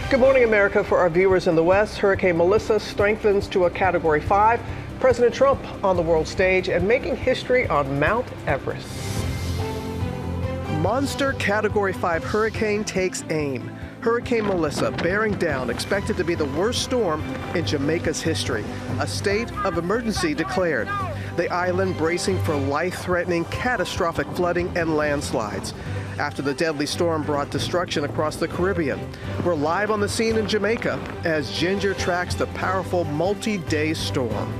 Good morning, America. For our viewers in the West, Hurricane Melissa strengthens to a Category 5. President Trump on the world stage and making history on Mount Everest. Monster Category 5 hurricane takes aim. Hurricane Melissa bearing down, expected to be the worst storm in Jamaica's history. A state of emergency declared. The island bracing for life-threatening, catastrophic flooding and landslides after the deadly storm brought destruction across the Caribbean. We're live on the scene in Jamaica as Ginger tracks the powerful multi-day storm.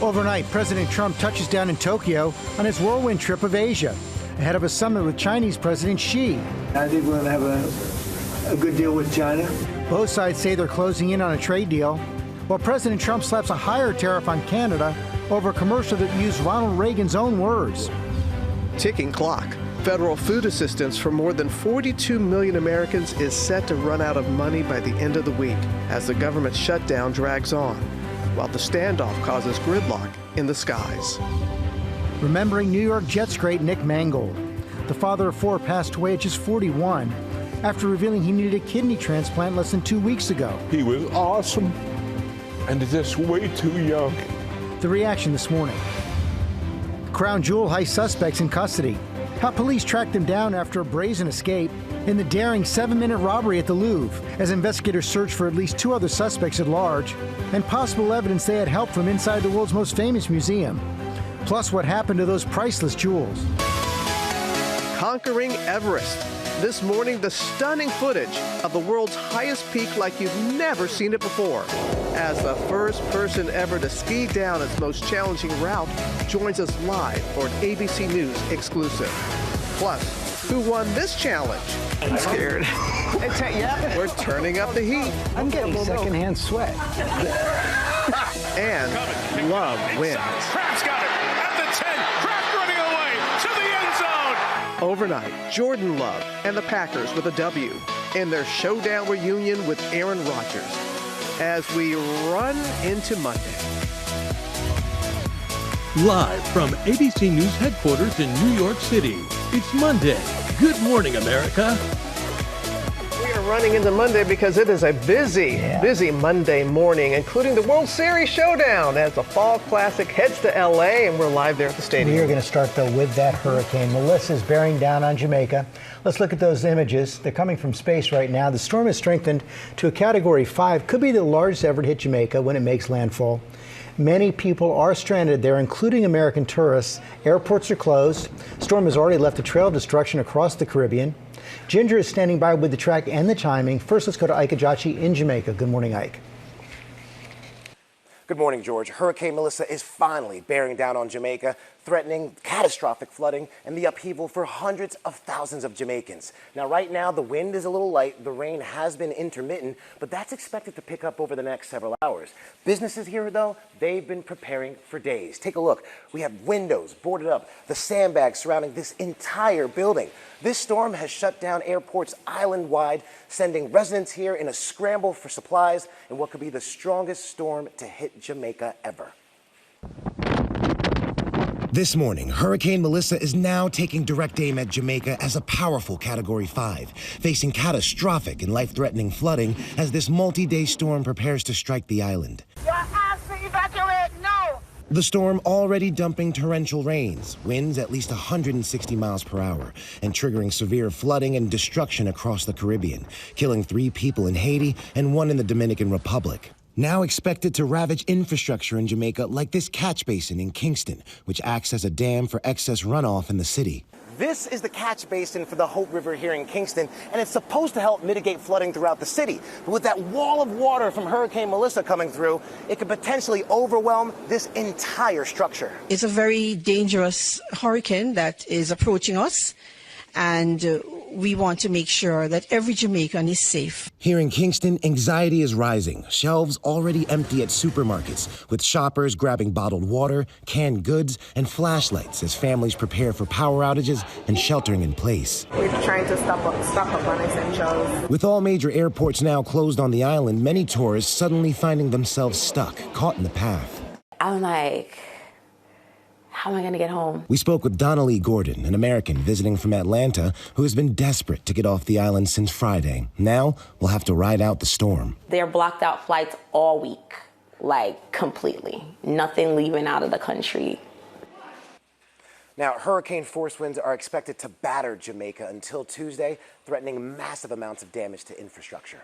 Overnight, President Trump touches down in Tokyo on his whirlwind trip of Asia, ahead of a summit with Chinese President Xi. I think we're going to have a good deal with China. Both sides say they're closing in on a trade deal, while President Trump slaps a higher tariff on Canada over a commercial that used Ronald Reagan's own words. Ticking clock. Federal food assistance for more than 42 million Americans is set to run out of money by the end of the week as the government shutdown drags on, while the standoff causes gridlock in the skies. Remembering New York Jets great Nick Mangold. The father of 4 passed away at just 41 after revealing he needed a kidney transplant less than 2 weeks ago. He was awesome and just way too young. The reaction this morning. Crown Jewel heist suspects in custody. How police tracked them down after a brazen escape in the daring 7-minute robbery at the Louvre as investigators search for at least 2 other suspects at large and possible evidence they had help from inside the world's most famous museum. Plus what happened to those priceless jewels. Conquering Everest. This morning, the stunning footage of the world's highest peak like you've never seen it before. As the first person ever to ski down its most challenging route joins us live for an ABC News exclusive. Plus, who won this challenge? I'm scared. We're turning up the heat. I'm getting secondhand sweat. And love wins. Kraft's got it at the 10. Kraft running away to the end zone. Overnight, Jordan Love and the Packers with a W in their showdown reunion with Aaron Rodgers as we run into Monday. Live from ABC News headquarters in New York City, it's Monday. Good morning, America. We are running into Monday because it is a busy Monday morning, including the World Series showdown as the Fall Classic heads to L.A., and we're live there at the stadium. We are going to start, though, with that hurricane. Melissa's bearing down on Jamaica. Let's look at those images. They're coming from space right now. The storm has strengthened to a Category 5, could be the largest ever to hit Jamaica when it makes landfall. Many people are stranded there, including American tourists. Airports are closed. Storm has already left a trail of destruction across the Caribbean. Ginger is standing by with the track and the timing. First, let's go to Ike Ajachi in Jamaica. Good morning, Ike. Good morning, George. Hurricane Melissa is finally bearing down on Jamaica, threatening catastrophic flooding and the upheaval for hundreds of thousands of Jamaicans. Now, right now, the wind is a little light. The rain has been intermittent, but that's expected to pick up over the next several hours. Businesses here, though, they've been preparing for days. Take a look. We have windows boarded up, the sandbags surrounding this entire building. This storm has shut down airports island-wide, sending residents here in a scramble for supplies in what could be the strongest storm to hit Jamaica ever. This morning, Hurricane Melissa is now taking direct aim at Jamaica as a powerful Category 5, facing catastrophic and life-threatening flooding as this multi-day storm prepares to strike the island. You're asked to evacuate now! The storm already dumping torrential rains, winds at least 160 miles per hour, and triggering severe flooding and destruction across the Caribbean, killing 3 people in Haiti and 1 in the Dominican Republic. Now expected to ravage infrastructure in Jamaica like this catch basin in Kingston, which acts as a dam for excess runoff in the city. This is the catch basin for the Hope River here in Kingston, and it's supposed to help mitigate flooding throughout the city. But with that wall of water from Hurricane Melissa coming through, it could potentially overwhelm this entire structure. It's a very dangerous hurricane that is approaching us, and we want to make sure that every Jamaican is safe. Here in Kingston, anxiety is rising. Shelves already empty at supermarkets, with shoppers grabbing bottled water, canned goods, and flashlights as families prepare for power outages and sheltering in place. We're trying to stock up on essentials. With all major airports now closed on the island, many tourists suddenly finding themselves stuck, caught in the path. I'm like, how am I going to get home? We spoke with Donnelly Gordon, an American visiting from Atlanta who has been desperate to get off the island since Friday. Now we'll have to ride out the storm. They're blocked out flights all week, like completely. Nothing leaving out of the country. Now, hurricane force winds are expected to batter Jamaica until Tuesday, threatening massive amounts of damage to infrastructure.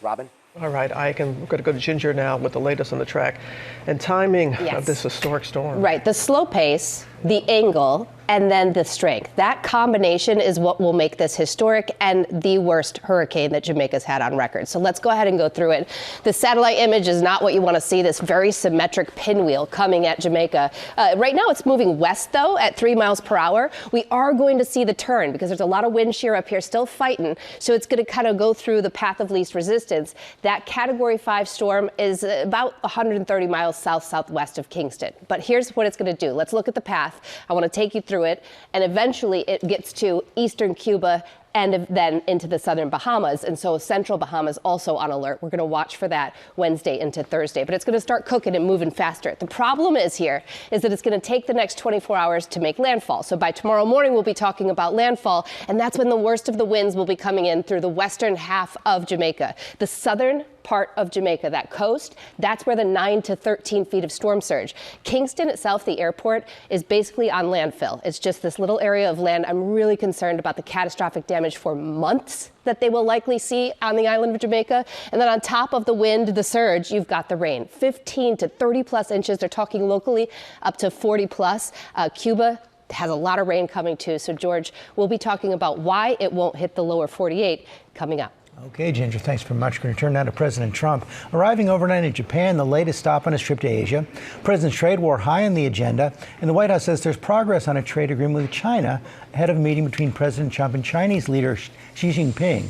Robin? All right, Ike, and we're going to go to Ginger now with the latest on the track and timing of this historic storm. Right, the slow pace, the angle, and then the strength. That combination is what will make this historic and the worst hurricane that Jamaica's had on record. So let's go ahead and go through it. The satellite image is not what you want to see, this very symmetric pinwheel coming at Jamaica. Right now it's moving west, though, at 3 miles per hour. We are going to see the turn because there's a lot of wind shear up here still fighting. So it's going to kind of go through the path of least resistance. That Category 5 storm is about 130 miles south-southwest of Kingston. But here's what it's going to do. Let's look at the path. I want to take you through it, and eventually it gets to eastern Cuba and then into the southern Bahamas. And so central Bahamas also on alert. We're going to watch for that Wednesday into Thursday. But it's going to start cooking and moving faster. The problem is that it's going to take the next 24 hours to make landfall. So by tomorrow morning, we'll be talking about landfall. And that's when the worst of the winds will be coming in through the western half of Jamaica. The southern part of Jamaica, that coast, that's where the 9 to 13 feet of storm surge. Kingston itself, the airport, is basically on landfill. It's just this little area of land. I'm really concerned about the catastrophic damage for months that they will likely see on the island of Jamaica. And then on top of the wind, the surge, you've got the rain. 15 to 30 plus inches. They're talking locally up to 40 plus. Cuba has a lot of rain coming too. So George, we'll be talking about why it won't hit the lower 48 coming up. Okay, Ginger, thanks very much. We're going to turn now to President Trump. Arriving overnight in Japan, the latest stop on his trip to Asia. President's trade war high on the agenda, and the White House says there's progress on a trade agreement with China ahead of a meeting between President Trump and Chinese leader Xi Jinping.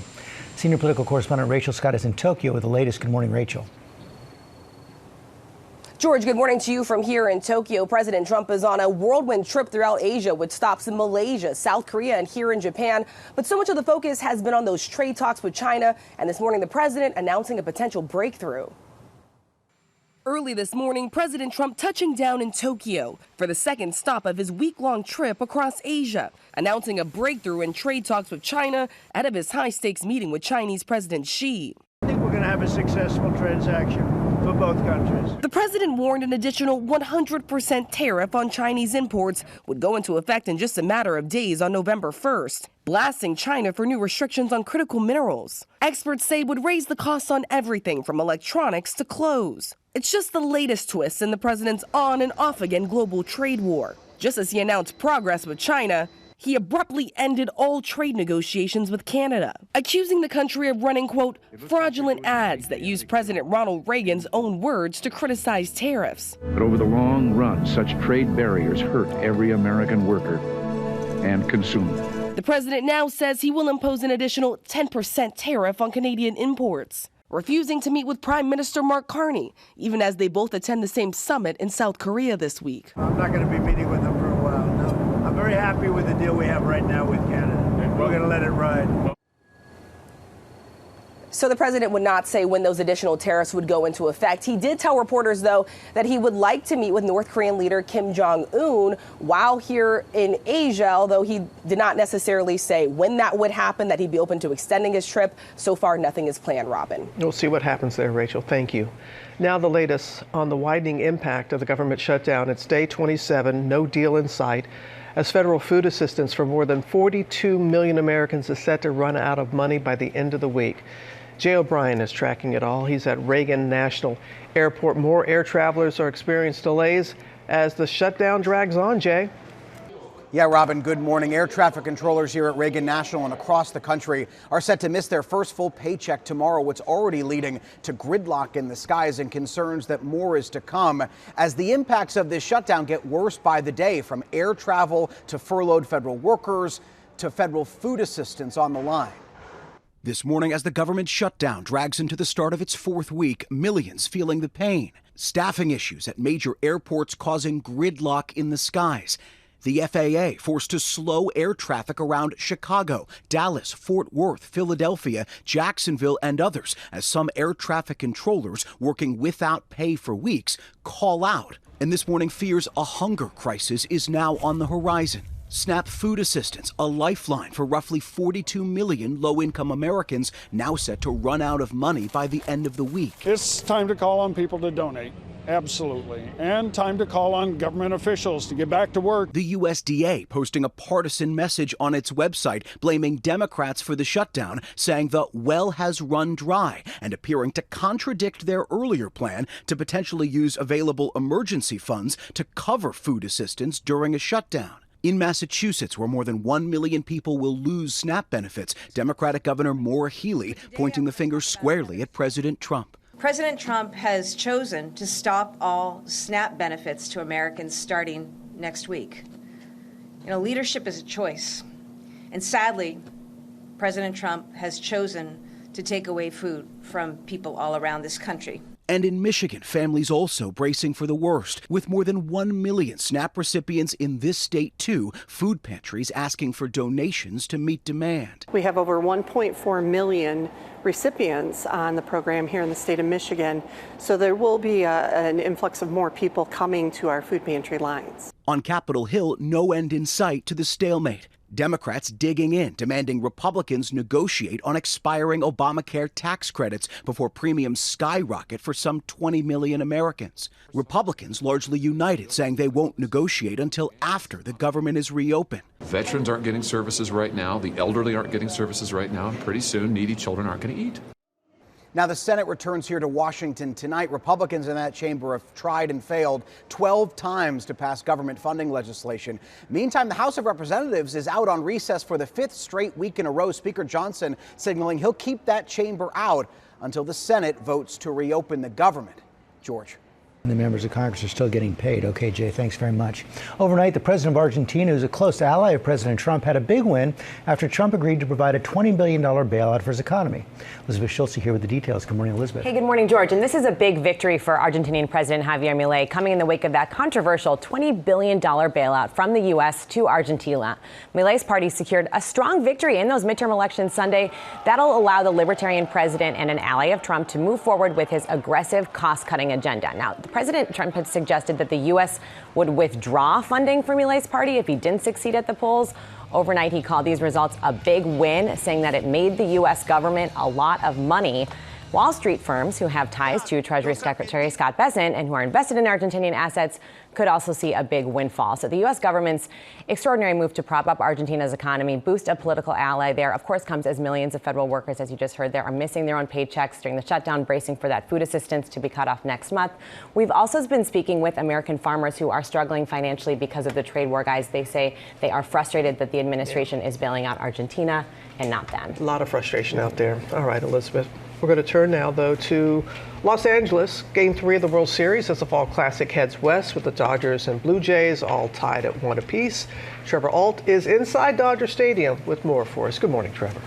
Senior political correspondent Rachel Scott is in Tokyo with the latest. Good morning, Rachel. George, good morning to you from here in Tokyo. President Trump is on a whirlwind trip throughout Asia with stops in Malaysia, South Korea, and here in Japan. But so much of the focus has been on those trade talks with China. And this morning, the president announcing a potential breakthrough. Early this morning, President Trump touching down in Tokyo for the second stop of his week-long trip across Asia, announcing a breakthrough in trade talks with China ahead of his high-stakes meeting with Chinese President Xi. I think we're going to have a successful transaction for both countries. The president warned an additional 100% tariff on Chinese imports would go into effect in just a matter of days on November 1st, blasting China for new restrictions on critical minerals. Experts say would raise the costs on everything from electronics to clothes. It's just the latest twist in the president's on and off again global trade war. Just as he announced progress with China, he abruptly ended all trade negotiations with Canada, accusing the country of running, quote, fraudulent ads that use President Ronald Reagan's own words to criticize tariffs. But over the long run, such trade barriers hurt every American worker and consumer. The president now says he will impose an additional 10% tariff on Canadian imports, refusing to meet with Prime Minister Mark Carney, even as they both attend the same summit in South Korea this week. I'm not going to be meeting with them for a while, no. I'm very happy with the deal we have right now with Canada. We're going to let it ride. So the president would not say when those additional tariffs would go into effect. He did tell reporters, though, that he would like to meet with North Korean leader Kim Jong-un while here in Asia, although he did not necessarily say when that would happen, that he'd be open to extending his trip. So far, nothing is planned, Robin. We'll see what happens there, Rachel. Thank you. Now the latest on the widening impact of the government shutdown. It's day 27, no deal in sight, as federal food assistance for more than 42 million Americans is set to run out of money by the end of the week. Jay O'Brien is tracking it all. He's at Reagan National Airport. More air travelers are experiencing delays as the shutdown drags on, Jay. Yeah, Robin, good morning. Air traffic controllers here at Reagan National and across the country are set to miss their first full paycheck tomorrow, what's already leading to gridlock in the skies and concerns that more is to come as the impacts of this shutdown get worse by the day, from air travel to furloughed federal workers to federal food assistance on the line. This morning, as the government shutdown drags into the start of its fourth week, millions feeling the pain. Staffing issues at major airports causing gridlock in the skies. The FAA forced to slow air traffic around Chicago, Dallas, Fort Worth, Philadelphia, Jacksonville, and others as some air traffic controllers working without pay for weeks call out. And this morning fears a hunger crisis is now on the horizon. SNAP food assistance, a lifeline for roughly 42 million low-income Americans, now set to run out of money by the end of the week. It's time to call on people to donate. Absolutely. And time to call on government officials to get back to work. The USDA posting a partisan message on its website blaming Democrats for the shutdown, saying the well has run dry and appearing to contradict their earlier plan to potentially use available emergency funds to cover food assistance during a shutdown. In Massachusetts, where more than 1 million people will lose SNAP benefits, Democratic Governor Maura Healey pointing the finger squarely at President Trump. President Trump has chosen to stop all SNAP benefits to Americans starting next week. You know, leadership is a choice. And sadly, President Trump has chosen to take away food from people all around this country. And in Michigan, families also bracing for the worst. With more than 1 million SNAP recipients in this state, too, food pantries asking for donations to meet demand. We have over 1.4 million recipients on the program here in the state of Michigan, so there will be an influx of more people coming to our food pantry lines. On Capitol Hill, no end in sight to the stalemate. Democrats digging in, demanding Republicans negotiate on expiring Obamacare tax credits before premiums skyrocket for some 20 million Americans. Republicans largely united, saying they won't negotiate until after the government is reopened. Veterans aren't getting services right now. The elderly aren't getting services right now. And pretty soon, needy children aren't going to eat. Now, the Senate returns here to Washington tonight. Republicans in that chamber have tried and failed 12 times to pass government funding legislation. Meantime, the House of Representatives is out on recess for the 5th straight week in a row. Speaker Johnson signaling he'll keep that chamber out until the Senate votes to reopen the government. George. The members of Congress are still getting paid. Okay, Jay, thanks very much. Overnight, the president of Argentina, who's a close ally of President Trump, had a big win after Trump agreed to provide a $20 billion bailout for his economy. Elizabeth Schultz here with the details. Good morning, Elizabeth. Hey, good morning, George. And this is a big victory for Argentinian President Javier Milei, coming in the wake of that controversial $20 billion bailout from the U.S. to Argentina. Milei's party secured a strong victory in those midterm elections Sunday. That'll allow the libertarian president and an ally of Trump to move forward with his aggressive cost-cutting agenda. Now, President Trump had suggested that the U.S. would withdraw funding for Milei's party if he didn't succeed at the polls. Overnight, he called these results a big win, saying that it made the U.S. government a lot of money. Wall Street firms who have ties to Treasury Secretary Scott Bessent and who are invested in Argentinian assets could also see a big windfall. So the U.S. government's extraordinary move to prop up Argentina's economy, boost a political ally there, of course, comes as millions of federal workers, as you just heard there, are missing their own paychecks during the shutdown, bracing for that food assistance to be cut off next month. We've also been speaking with American farmers who are struggling financially because of the trade war, guys. They say they are frustrated that the administration is bailing out Argentina and not them. A lot of frustration out there. All right, Elizabeth. We're going to turn now, though, to Los Angeles. Game 3 of the World Series as the Fall Classic heads west with the Dodgers and Blue Jays all tied at 1 apiece. Trevor Ault is inside Dodger Stadium with more for us. Good morning, Trevor.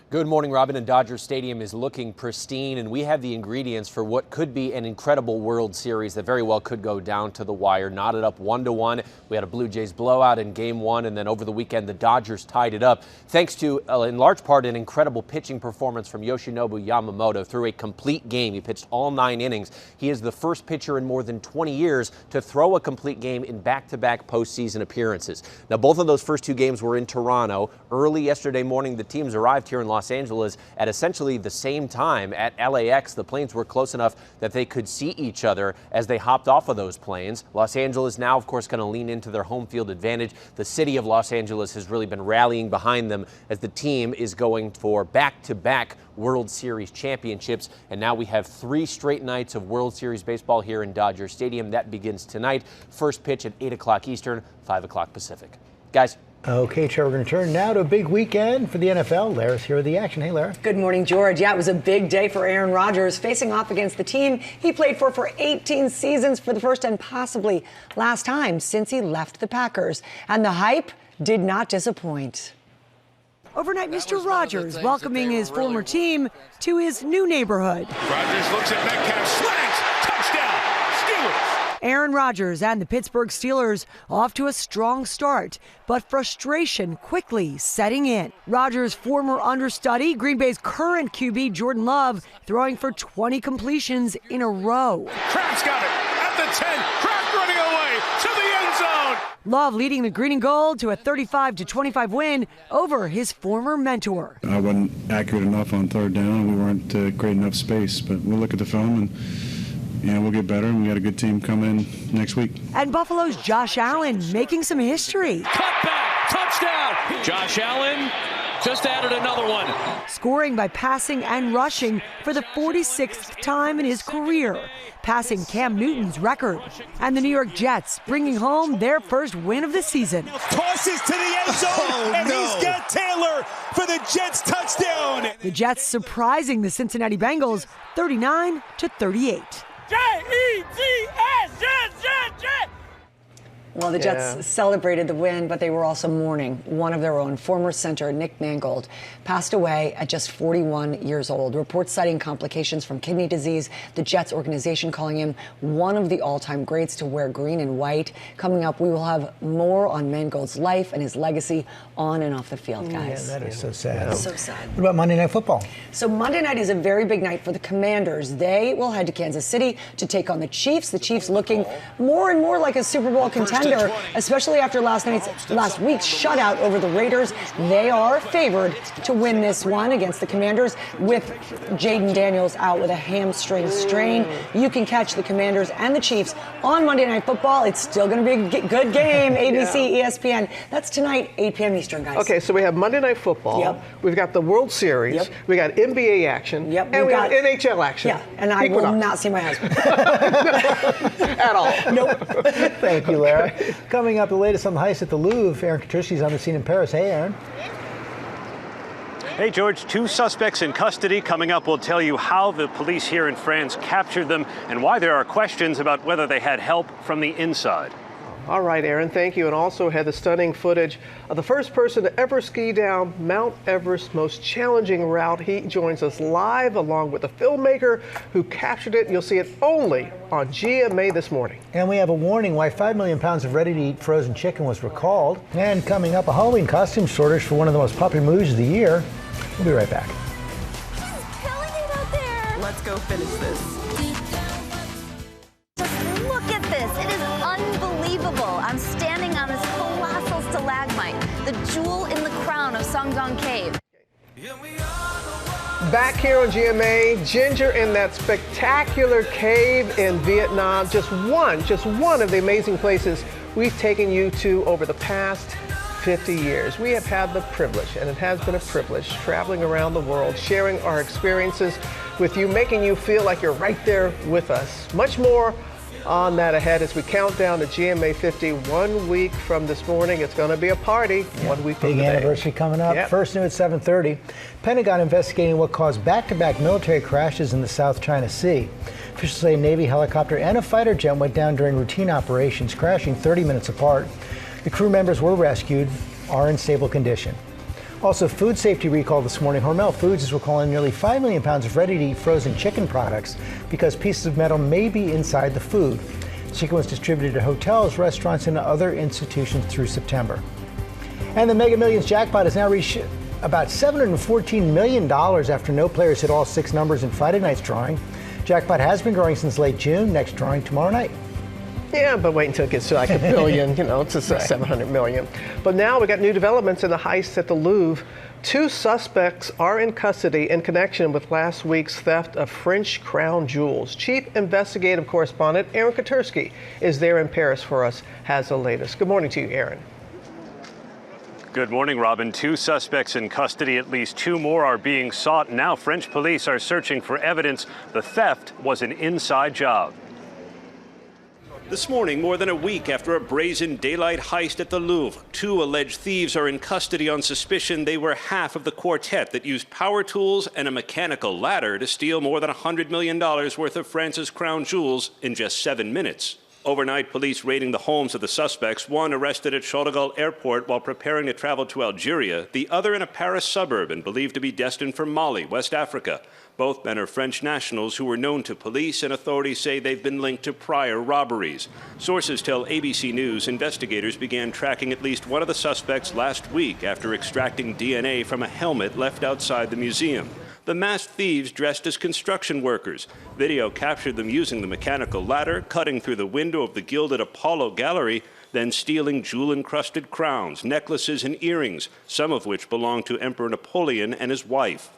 Good morning, Robin. And Dodger Stadium is looking pristine, and we have the ingredients for what could be an incredible World Series that very well could go down to the wire. Knotted up 1-1. We had a Blue Jays blowout in Game 1, and then over the weekend, the Dodgers tied it up, thanks to, in large part, an incredible pitching performance from Yoshinobu Yamamoto through a complete game. He pitched all 9 innings. He is the first pitcher in more than 20 years to throw a complete game in back-to-back postseason appearances. Now, both of those first 2 games were in Toronto. Early yesterday morning, the teams arrived here in Los Angeles at essentially the same time at LAX. The planes were close enough that they could see each other as they hopped off of those planes. Los Angeles now, of course, going to lean into their home field advantage. The city of Los Angeles has really been rallying behind them as the team is going for back-to-back World Series championships. And now we have 3 straight nights of World Series baseball here in Dodger Stadium. That begins tonight. First pitch at 8 o'clock Eastern, 5 o'clock Pacific. Guys. Okay, Trevor, we're going to turn now to a big weekend for the NFL. Lara's here with the action. Hey, Lara. Good morning, George. Yeah, it was a big day for Aaron Rodgers, facing off against the team he played for 18 seasons for the first and possibly last time since he left the Packers. And the hype did not disappoint. Overnight, Mr. Rodgers welcoming his former team to his new neighborhood. Rodgers looks at Metcalf, slants, touchdown, Steelers. Aaron Rodgers and the Pittsburgh Steelers off to a strong start, but frustration quickly setting in. Rodgers' former understudy, Green Bay's current QB Jordan Love, throwing for 20 completions in a row. Kraft's got it at the 10. Kraft running away to the end zone. Love leading the green and gold to a 35-25 win over his former mentor. I wasn't accurate enough on third down. We weren't great enough space, but we'll look at the film and we'll get better, and we got a good team coming in next week. And Buffalo's Josh Allen making some history. Cutback, touchdown. Josh Allen just added another one. Scoring by passing and rushing for the 46th time in his career, passing Cam Newton's record. And the New York Jets bringing home their first win of the season. Tosses to the end zone, he's got Taylor for the Jets touchdown. The Jets surprising the Cincinnati Bengals 39-38. Jets, Jets. Well, the Jets celebrated the win, but they were also mourning. One of their own, former center Nick Mangold, passed away at just 41 years old. Reports citing complications from kidney disease. The Jets organization calling him one of the all-time greats to wear green and white. Coming up, we will have more on Mangold's life and his legacy on and off the field, guys. Yeah, that is so sad. So sad. What about Monday Night Football? So Monday night is a very big night for the Commanders. They will head to Kansas City to take on the Chiefs. The Chiefs looking more and more like a Super Bowl contender, especially after last week's shutout over the Raiders. They are favored to win this one against the Commanders with Jaden Daniels out with a hamstring strain. You can catch the Commanders and the Chiefs on Monday Night Football. It's still going to be a good game. ABC, ESPN. That's tonight, 8 p.m. Eastern, guys. Okay, so we have Monday Night Football. Yep. We've got the World Series. Yep. We got NBA action. Yep. And we got NHL action. Yeah, and I will not see my husband. At all. Nope. Thank you, Lara. Coming up, the latest on the heist at the Louvre. Aaron Katersky's on the scene in Paris. Hey, Aaron. Hey, George, 2 suspects in custody. Coming up, we'll tell you how the police here in France captured them and why there are questions about whether they had help from the inside. All right, Aaron, thank you. And also had the stunning footage of the first person to ever ski down Mount Everest's most challenging route. He joins us live along with the filmmaker who captured it. You'll see it only on GMA this morning. And we have a warning why 5 million pounds of ready-to-eat frozen chicken was recalled. And coming up, a Halloween costume shortage for one of the most popular movies of the year. We'll be right back. Let's go finish this. Just look at this. It is unbelievable. I'm standing on this colossal stalagmite, the jewel in the crown of Songdong Cave. Back here on GMA, Ginger in that spectacular cave in Vietnam. Just one of the amazing places we've taken you to over the past 50 years. We have had the privilege, and it has been a privilege, traveling around the world, sharing our experiences with you, making you feel like you're right there with us. Much more on that ahead as we count down to GMA 50 1 week from this morning. It's going to be a party 1 week from Big today. anniversary coming up. Yep. First new at 7:30. Pentagon investigating what caused back-to-back military crashes in the South China Sea. Officials say a Navy helicopter and a fighter jet went down during routine operations, crashing 30 minutes apart. The crew members were rescued, are in stable condition. Also, food safety recall this morning. Hormel Foods is recalling nearly 5 million pounds of ready-to-eat frozen chicken products because pieces of metal may be inside the food. Chicken was distributed to hotels, restaurants, and other institutions through September. And the Mega Millions jackpot has now reached about $714 million after no players hit all 6 numbers in Friday night's drawing. Jackpot has been growing since late June. Next drawing tomorrow night. Yeah, but wait until it gets to like $1 billion, it's just Right. 700 million. But now we got new developments in the heist at the Louvre. 2 suspects are in custody in connection with last week's theft of French crown jewels. Chief investigative correspondent Aaron Katersky is there in Paris for us, has the latest. Good morning to you, Aaron. Good morning, Robin. 2 suspects in custody. At least 2 more are being sought. Now French police are searching for evidence the theft was an inside job. This morning, more than a week after a brazen daylight heist at the Louvre, 2 alleged thieves are in custody on suspicion they were half of the quartet that used power tools and a mechanical ladder to steal more than $100 million worth of France's crown jewels in just 7 minutes. Overnight, police raiding the homes of the suspects, one arrested at Shodagal Airport while preparing to travel to Algeria, the other in a Paris suburb and believed to be destined for Mali, West Africa. Both men are French nationals who were known to police, and authorities say they've been linked to prior robberies. Sources tell ABC News investigators began tracking at least one of the suspects last week after extracting DNA from a helmet left outside the museum. The masked thieves dressed as construction workers. Video captured them using the mechanical ladder, cutting through the window of the gilded Apollo Gallery, then stealing jewel-encrusted crowns, necklaces, and earrings, some of which belonged to Emperor Napoleon and his wife.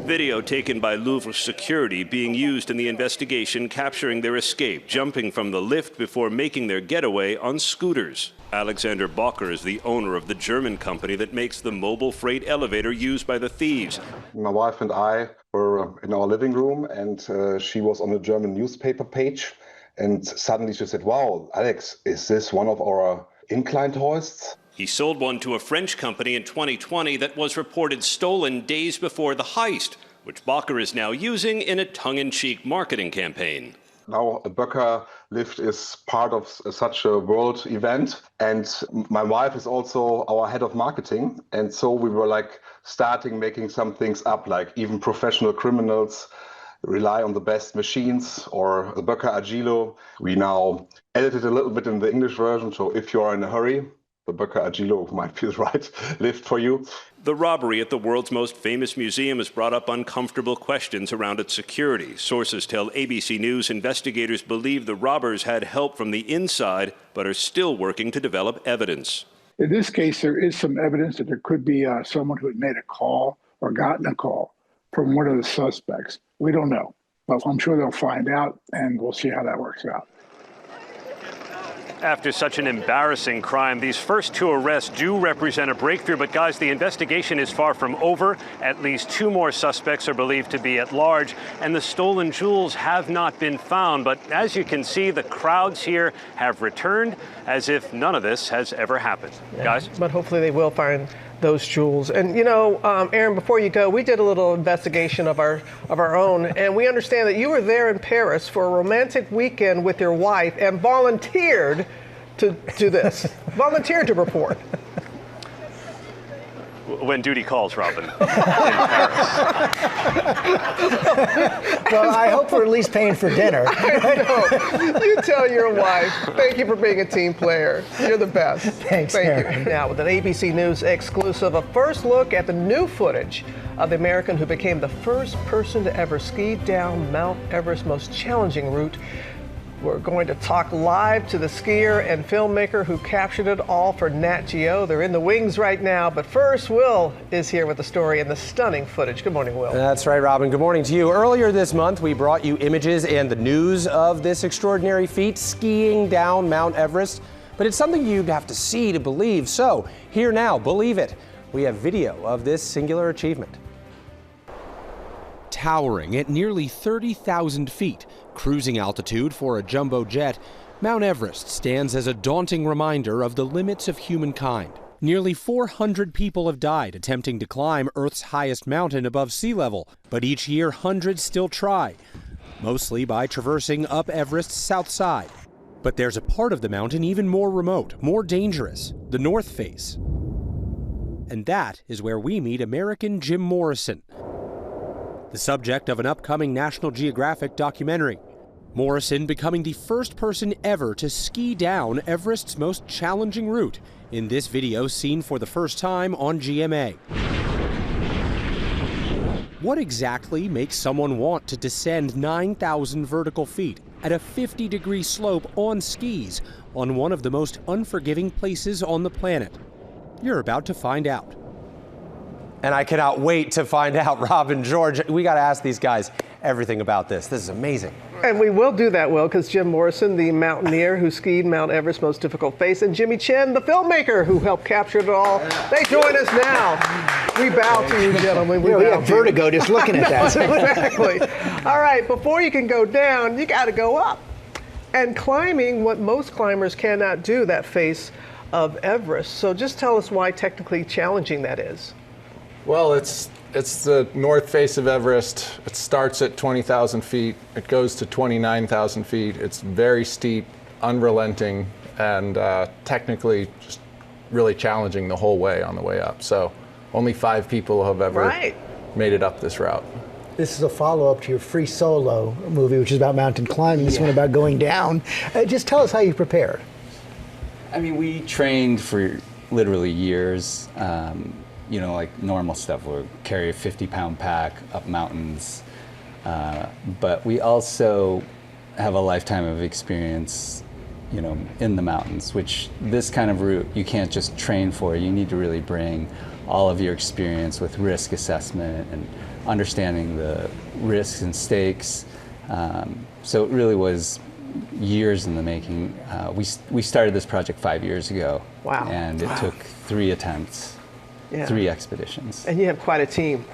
Video taken by Louvre security being used in the investigation, capturing their escape, jumping from the lift before making their getaway on scooters. Alexander Bocker is the owner of the German company that makes the mobile freight elevator used by the thieves. My wife and I were in our living room, and she was on a German newspaper page, and suddenly she said, "Wow, Alex, is this one of our inclined hoists?" He sold one to a French company in 2020 that was reported stolen days before the heist, which Bocker is now using in a tongue-in-cheek marketing campaign. Now, a Böcker lift is part of such a world event, and my wife is also our head of marketing, and so we were like starting making some things up, like even professional criminals rely on the best machines, or the Böcker Agilo. We now edited a little bit in the English version, so if you're in a hurry, the Böcker Agilo might be the right lift for you. The robbery at the world's most famous museum has brought up uncomfortable questions around its security. Sources tell ABC News investigators believe the robbers had help from the inside, but are still working to develop evidence. In this case, there is some evidence that there could be someone who had made a call or gotten a call from one of the suspects. We don't know, but I'm sure they'll find out, and we'll see how that works out. After such an embarrassing crime, these first two arrests do represent a breakthrough. But guys, the investigation is far from over. At least two more suspects are believed to be at large, and the stolen jewels have not been found. But as you can see, the crowds here have returned as if none of this has ever happened. Yeah. Guys? But hopefully they will find those jewels. And you know, Aaron, before you go, we did a little investigation of our own, and we understand that you were there in Paris for a romantic weekend with your wife and volunteered to do this, volunteered to report. When duty calls, Robin. In Paris. Well, I hope we're at least paying for dinner. I know. You tell your wife, thank you for being a team player. You're the best. Thanks, Thank Aaron. you. Now, with an ABC News exclusive, a first look at the new footage of the American who became the first person to ever ski down Mount Everest's most challenging route. We're going to talk live to the skier and filmmaker who captured it all for Nat Geo. They're in the wings right now, but first, Will is here with the story and the stunning footage. Good morning, Will. That's right, Robin. Good morning to you. Earlier this month, we brought you images and the news of this extraordinary feat, skiing down Mount Everest. But it's something you'd have to see to believe. So, here now, believe it. We have video of this singular achievement. Towering at nearly 30,000 feet, cruising altitude for a jumbo jet, Mount Everest stands as a daunting reminder of the limits of humankind. Nearly 400 people have died attempting to climb Earth's highest mountain above sea level, but each year hundreds still try, mostly by traversing up Everest's south side. But there's a part of the mountain even more remote, more dangerous, the North Face. And that is where we meet American Jim Morrison, the subject of an upcoming National Geographic documentary. Morrison becoming the first person ever to ski down Everest's most challenging route in this video seen for the first time on GMA. What exactly makes someone want to descend 9,000 vertical feet at a 50-degree slope on skis on one of the most unforgiving places on the planet? You're about to find out. And I cannot wait to find out, Robin, George. We got to ask these guys everything about this. This is amazing. And we will do that, Will, because Jim Morrison, the mountaineer who skied Mount Everest's most difficult face, and Jimmy Chen, the filmmaker who helped capture it all, they join us now. We bow to you, gentlemen. We have vertigo just looking at that. Exactly. All right, before you can go down, you got to go up. And climbing what most climbers cannot do, that face of Everest. So just tell us why technically challenging that is. Well, it's the north face of Everest. It starts at 20,000 feet. It goes to 29,000 feet. It's very steep, unrelenting, and technically just really challenging the whole way on the way up. So only 5 people have ever made it up this route. This is a follow-up to your Free Solo movie, which is about mountain climbing. This one about going down. Just tell us how you prepared. I mean, we trained for literally years. You know, like normal stuff. We'll carry a 50-pound pack up mountains. But we also have a lifetime of experience, you know, in the mountains, which this kind of route you can't just train for. You need to really bring all of your experience with risk assessment and understanding the risks and stakes. So it really was years in the making. We started this project 5 years ago. Wow. And it took 3 attempts, 3 expeditions. And you have quite a team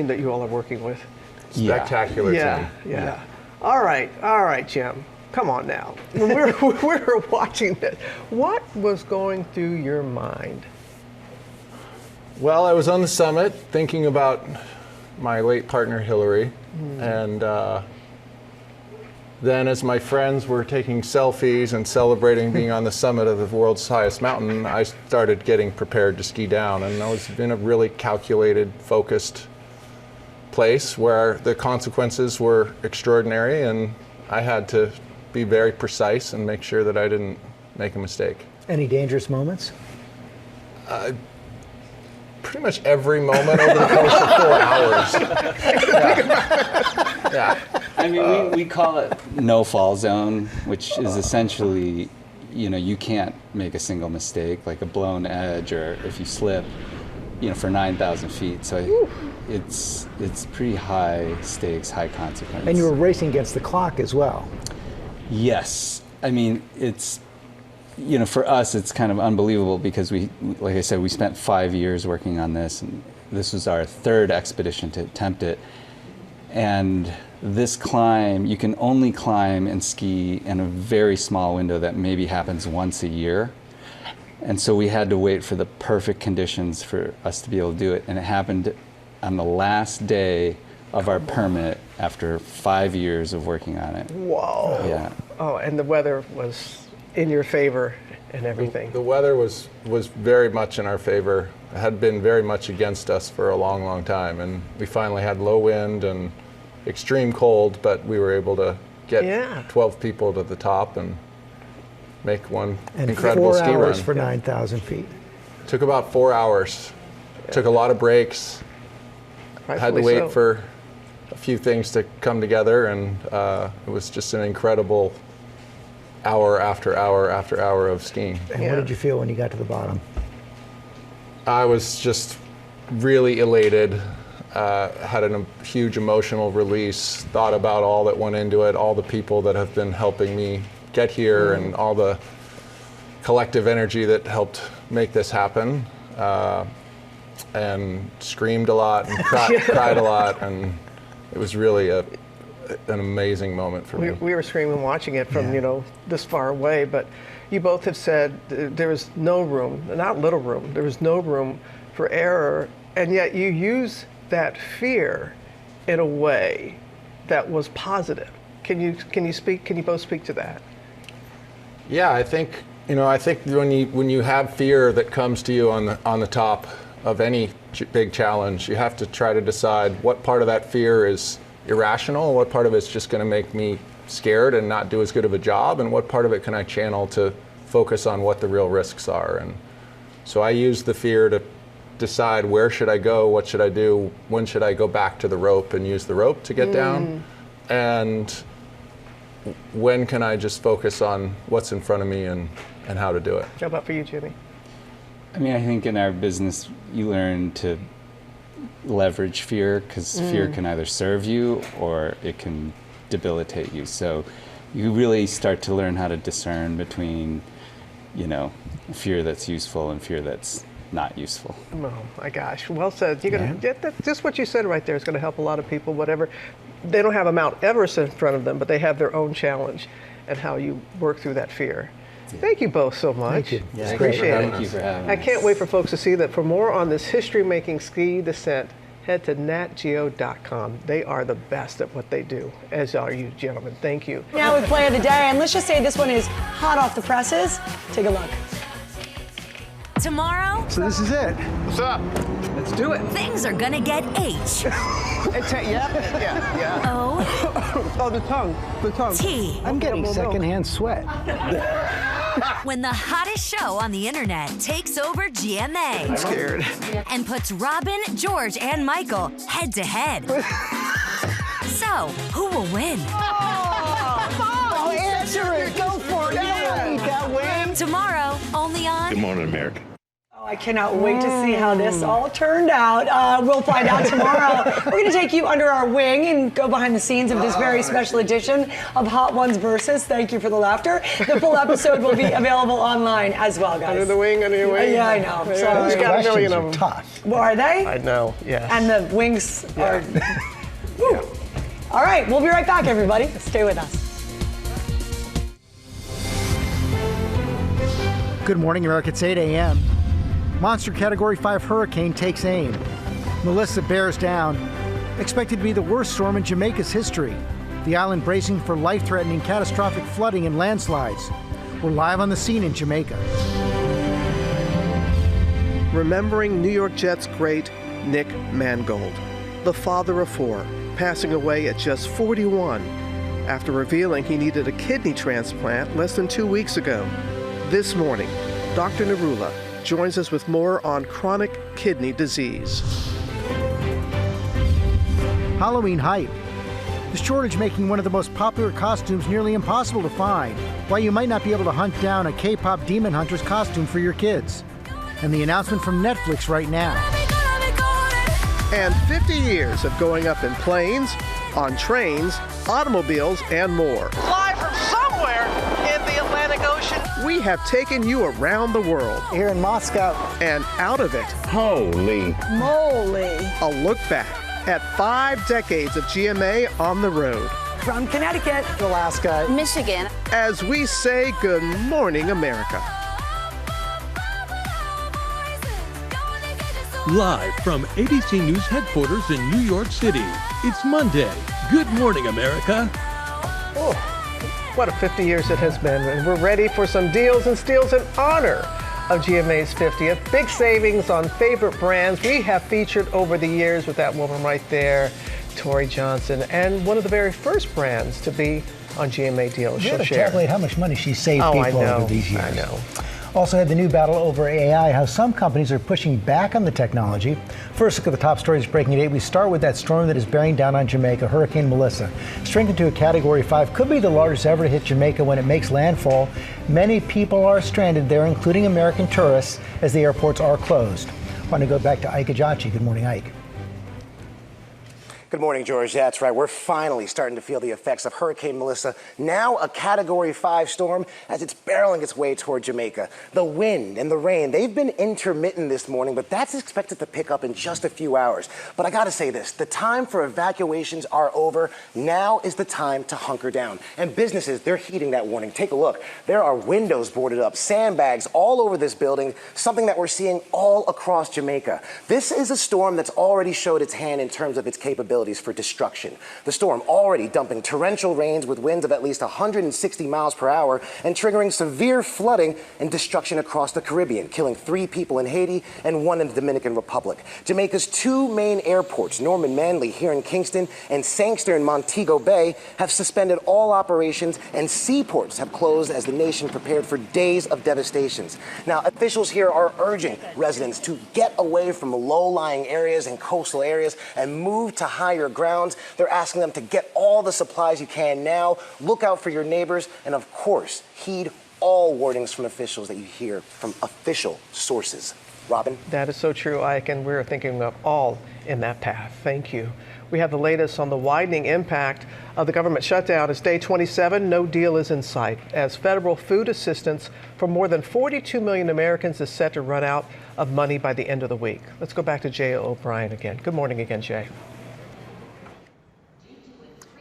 that you all are working with. Spectacular team. Yeah. All right, Jim. Come on now. When we're watching this, what was going through your mind? Well, I was on the summit thinking about my late partner, Hillary, and then as my friends were taking selfies and celebrating being on the summit of the world's highest mountain, I started getting prepared to ski down, and I was in a really calculated, focused place where the consequences were extraordinary, and I had to be very precise and make sure that I didn't make a mistake. Any dangerous moments? Pretty much every moment over the course of 4 hours. Yeah. I mean, we call it no fall zone, which is essentially, you know, you can't make a single mistake, like a blown edge or if you slip, you know, for 9,000 feet. So it's pretty high stakes, high consequence. And you were racing against the clock as well. Yes. I mean, it's, you know, for us, it's kind of unbelievable because we, like I said, we spent 5 years working on this, and this was our 3rd expedition to attempt it. And this climb, you can only climb and ski in a very small window that maybe happens once a year. And so we had to wait for the perfect conditions for us to be able to do it. And it happened on the last day of our permit after 5 years of working on it. Whoa. Yeah. Oh, and the weather was in your favor and everything. The weather was very much in our favor. It had been very much against us for a long, long time. And we finally had low wind and extreme cold, but we were able to get 12 people to the top and make one incredible ski run. And 4 hours for 9,000 feet. Took about 4 hours. Took a lot of breaks. Had to wait for a few things to come together, and it was just an incredible hour after hour after hour of skiing. And what did you feel when you got to the bottom? I was just really elated. Had a huge emotional release, thought about all that went into it, all the people that have been helping me get here, and all the collective energy that helped make this happen. And screamed a lot and cried a lot, and it was really an amazing moment for me. We were screaming watching it from, you know, this far away, but you both have said there was no room, not little room, there was no room for error, and yet you use that fear in a way that was positive. Can you both speak to that? Yeah, I think when you have fear that comes to you on the top of any big challenge, you have to try to decide what part of that fear is irrational, what part of it's just going to make me scared and not do as good of a job, and what part of it can I channel to focus on what the real risks are. And so I use the fear to decide where should I go, what should I do, when should I go back to the rope and use the rope to get down, and when can I just focus on what's in front of me and how to do it. How about for you, Jimmy? I mean, I think in our business, you learn to leverage fear, because fear can either serve you or it can debilitate you. So you really start to learn how to discern between, you know, fear that's useful and fear that's not useful. Oh my gosh, well said. You're gonna just what you said right there is going to help a lot of people. Whatever, they don't have a Mount Everest in front of them, but they have their own challenge and how you work through that fear. Thank you both so much. Thank you. Yeah, Appreciate it. Thank you for having I us. can't wait for folks to see that. For more on this history-making ski descent, head to natgeo.com. They are the best at what they do, as are you gentlemen. Thank you. Now with play of the day, and let's just say this one is hot off the presses. Take a look. Tomorrow, So this is it. What's up? Let's do it. things are gonna get H. Yeah. O, Oh, the tongue. T. I'm getting secondhand sweat. When the hottest show on the internet takes over GMA. I'm scared. And puts Robin, George, and Michael head to head. So, who will win? Oh, answer it. Go for it. You don't want to eat that win. Tomorrow, only on. Good morning, America. Oh, I cannot wait to see how this all turned out. We'll find out tomorrow. We're going to take you under our wing and go behind the scenes of this very special edition of Hot Ones Versus. Thank you for the laughter. The full episode will be available online as well, guys. Under your wing. Yeah, I know. Yeah, Sorry. who's got a million of Questions them? are tough. Well, are they? I know, yes. And the wings are. Woo. All right, we'll be right back, everybody. Stay with us. Good morning, America. It's 8 a.m. Monster Category 5 hurricane takes aim. Melissa bears down. Expected to be the worst storm in Jamaica's history. The island bracing for life-threatening catastrophic flooding and landslides. We're live on the scene in Jamaica. Remembering New York Jets great Nick Mangold, the father of 4, passing away at just 41 after revealing he needed a kidney transplant less than 2 weeks ago. This morning, Dr. Narula joins us with more on chronic kidney disease. Halloween hype. The shortage making one of the most popular costumes nearly impossible to find. Why you might not be able to hunt down a K-pop Demon Hunter's costume for your kids. And the announcement from Netflix right now. And 50 years of going up in planes, on trains, automobiles, and more. Live from somewhere in the Atlantic Ocean. We have taken you around the world. Here in Moscow. And out of it. Holy moly. A look back at 5 decades of GMA on the road. From Connecticut, Alaska, Michigan. As we say good morning, America. Live from ABC News headquarters in New York City, it's Monday. Good morning, America. Oh, what a 50 years it has been, and we're ready for some deals and steals in honor of GMA's 50th. Big savings on favorite brands we have featured over the years with that woman right there, Tori Johnson, and one of the very first brands to be on GMA deals. You She'll have to share. calculate how much money she saved Oh, people I know. over these years. I know. Also had the new battle over AI, how some companies are pushing back on the technology. First look at the top stories breaking at 8. We start with that storm that is bearing down on Jamaica, Hurricane Melissa. Strengthened to a Category 5, could be the largest ever to hit Jamaica when it makes landfall. Many people are stranded there, including American tourists, as the airports are closed. I want to go back to Ike Ajachi. Good morning, Ike. Good morning, George. That's right. We're finally starting to feel the effects of Hurricane Melissa, now a Category 5 storm, as it's barreling its way toward Jamaica. The wind and the rain, they've been intermittent this morning, but that's expected to pick up in just a few hours. But I got to say this, the time for evacuations are over. Now is the time to hunker down. And businesses, they're heeding that warning. Take a look. There are windows boarded up, sandbags all over this building, something that we're seeing all across Jamaica. This is a storm that's already showed its hand in terms of its capabilities for destruction. The storm already dumping torrential rains with winds of at least 160 miles per hour and triggering severe flooding and destruction across the Caribbean, killing 3 people in Haiti and 1 in the Dominican Republic. Jamaica's 2 main airports, Norman Manley here in Kingston and Sangster in Montego Bay, have suspended all operations, and seaports have closed as the nation prepared for days of devastations. Now, officials here are urging residents to get away from low-lying areas and coastal areas and move to higher grounds. They're asking them to get all the supplies you can now, look out for your neighbors, and of course, heed all warnings from officials that you hear from official sources. Robin? That is so true, Ike, and we're thinking of all in that path. Thank you. We have the latest on the widening impact of the government shutdown. It's day 27. No deal is in sight, as federal food assistance for more than 42 million Americans is set to run out of money by the end of the week. Let's go back to Jay O'Brien again. Good morning again, Jay.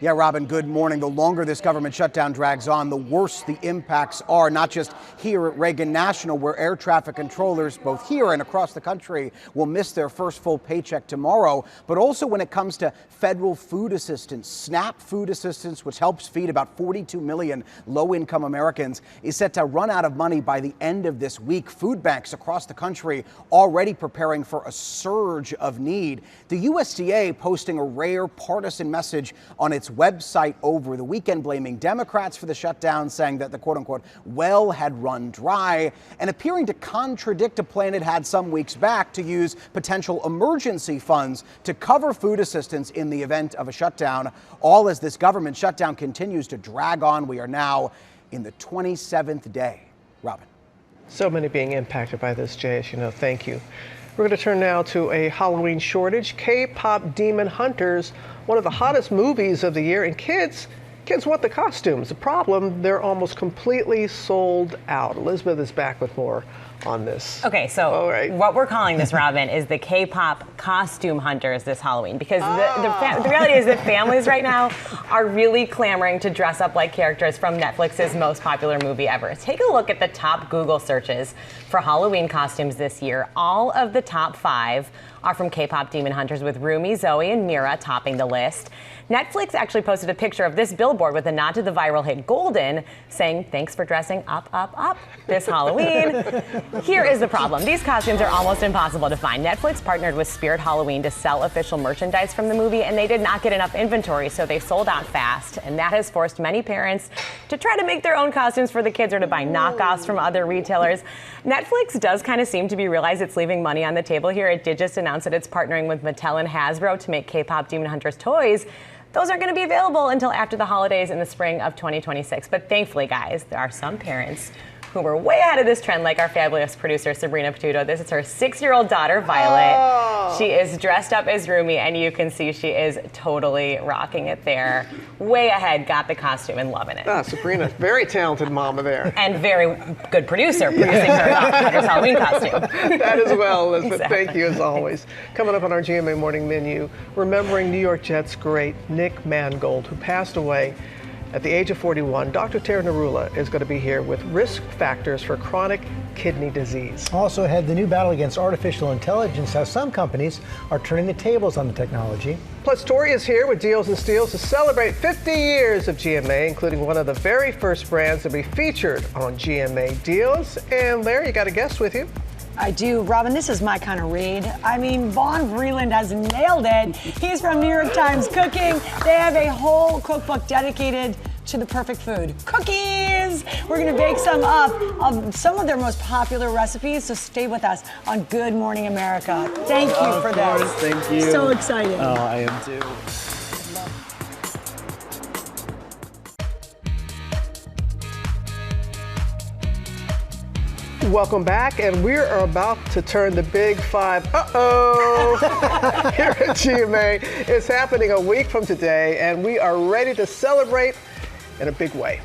Yeah, Robin, good morning. The longer this government shutdown drags on, the worse the impacts are, not just here at Reagan National, where air traffic controllers, both here and across the country, will miss their first full paycheck tomorrow, but also when it comes to federal food assistance. SNAP food assistance, which helps feed about 42 million low-income Americans, is set to run out of money by the end of this week. Food banks across the country already preparing for a surge of need. The USDA posting a rare partisan message on its website over the weekend, blaming Democrats for the shutdown, saying that the quote-unquote well had run dry, and appearing to contradict a plan it had some weeks back to use potential emergency funds to cover food assistance in the event of a shutdown, all as this government shutdown continues to drag on. We are now in the 27th day. Robin. So many being impacted by this, Jay, as you know. Thank you. We're going to turn now to a Halloween shortage. K-pop Demon Hunters, one of the hottest movies of the year, and kids want the costumes. The problem, they're almost completely sold out. Elizabeth is back with more on this. Okay, so what we're calling this, Robin, is the K-pop costume hunters this Halloween, because the reality is that families right now are really clamoring to dress up like characters from Netflix's most popular movie ever. Take a look at the top Google searches for Halloween costumes this year. All of the top 5 are from K-pop Demon Hunters, with Rumi, Zoe, and Mira topping the list. Netflix actually posted a picture of this billboard with a nod to the viral hit Golden, saying, "Thanks for dressing up, up, up this Halloween." Here is the problem. These costumes are almost impossible to find. Netflix partnered with Spirit Halloween to sell official merchandise from the movie, and they did not get enough inventory, so they sold out fast. And that has forced many parents to try to make their own costumes for the kids or to buy knockoffs from other retailers. Netflix does kind of seem to be realize it's leaving money on the table here. It did just announce that it's partnering with Mattel and Hasbro to make K-pop Demon Hunters toys. Those aren't going to be available until after the holidays in the spring of 2026. But thankfully, guys, there are some parents who were way ahead of this trend, like our fabulous producer, Sabrina Patuto. This is her 6-year-old daughter, Violet. Oh. She is dressed up as Rumi, and you can see she is totally rocking it there. Way ahead, got the costume and loving it. Sabrina, very talented mama there. And very good producer, producing her Halloween costume. That as well, Elizabeth. Exactly. Thank you as always. Coming up on our GMA Morning Menu, remembering New York Jets great Nick Mangold, who passed away at the age of 41. Dr. Tara Narula is going to be here with risk factors for chronic kidney disease. Also ahead, the new battle against artificial intelligence, how some companies are turning the tables on the technology. Plus, Tori is here with Deals and Steals to celebrate 50 years of GMA, including one of the very first brands to be featured on GMA Deals. And Larry, you got a guest with you. I do. Robin, this is my kind of read. I mean, Vaughn Vreeland has nailed it. He's from New York Times Cooking. They have a whole cookbook dedicated to the perfect food. Cookies! We're going to bake some up of some of their most popular recipes, so stay with us on Good Morning America. Thank you for this. Thank you. So excited. Oh, I am too. Welcome back, and we are about to turn the big 5. Here at GMA. It's happening a week from today, and we are ready to celebrate in a big way.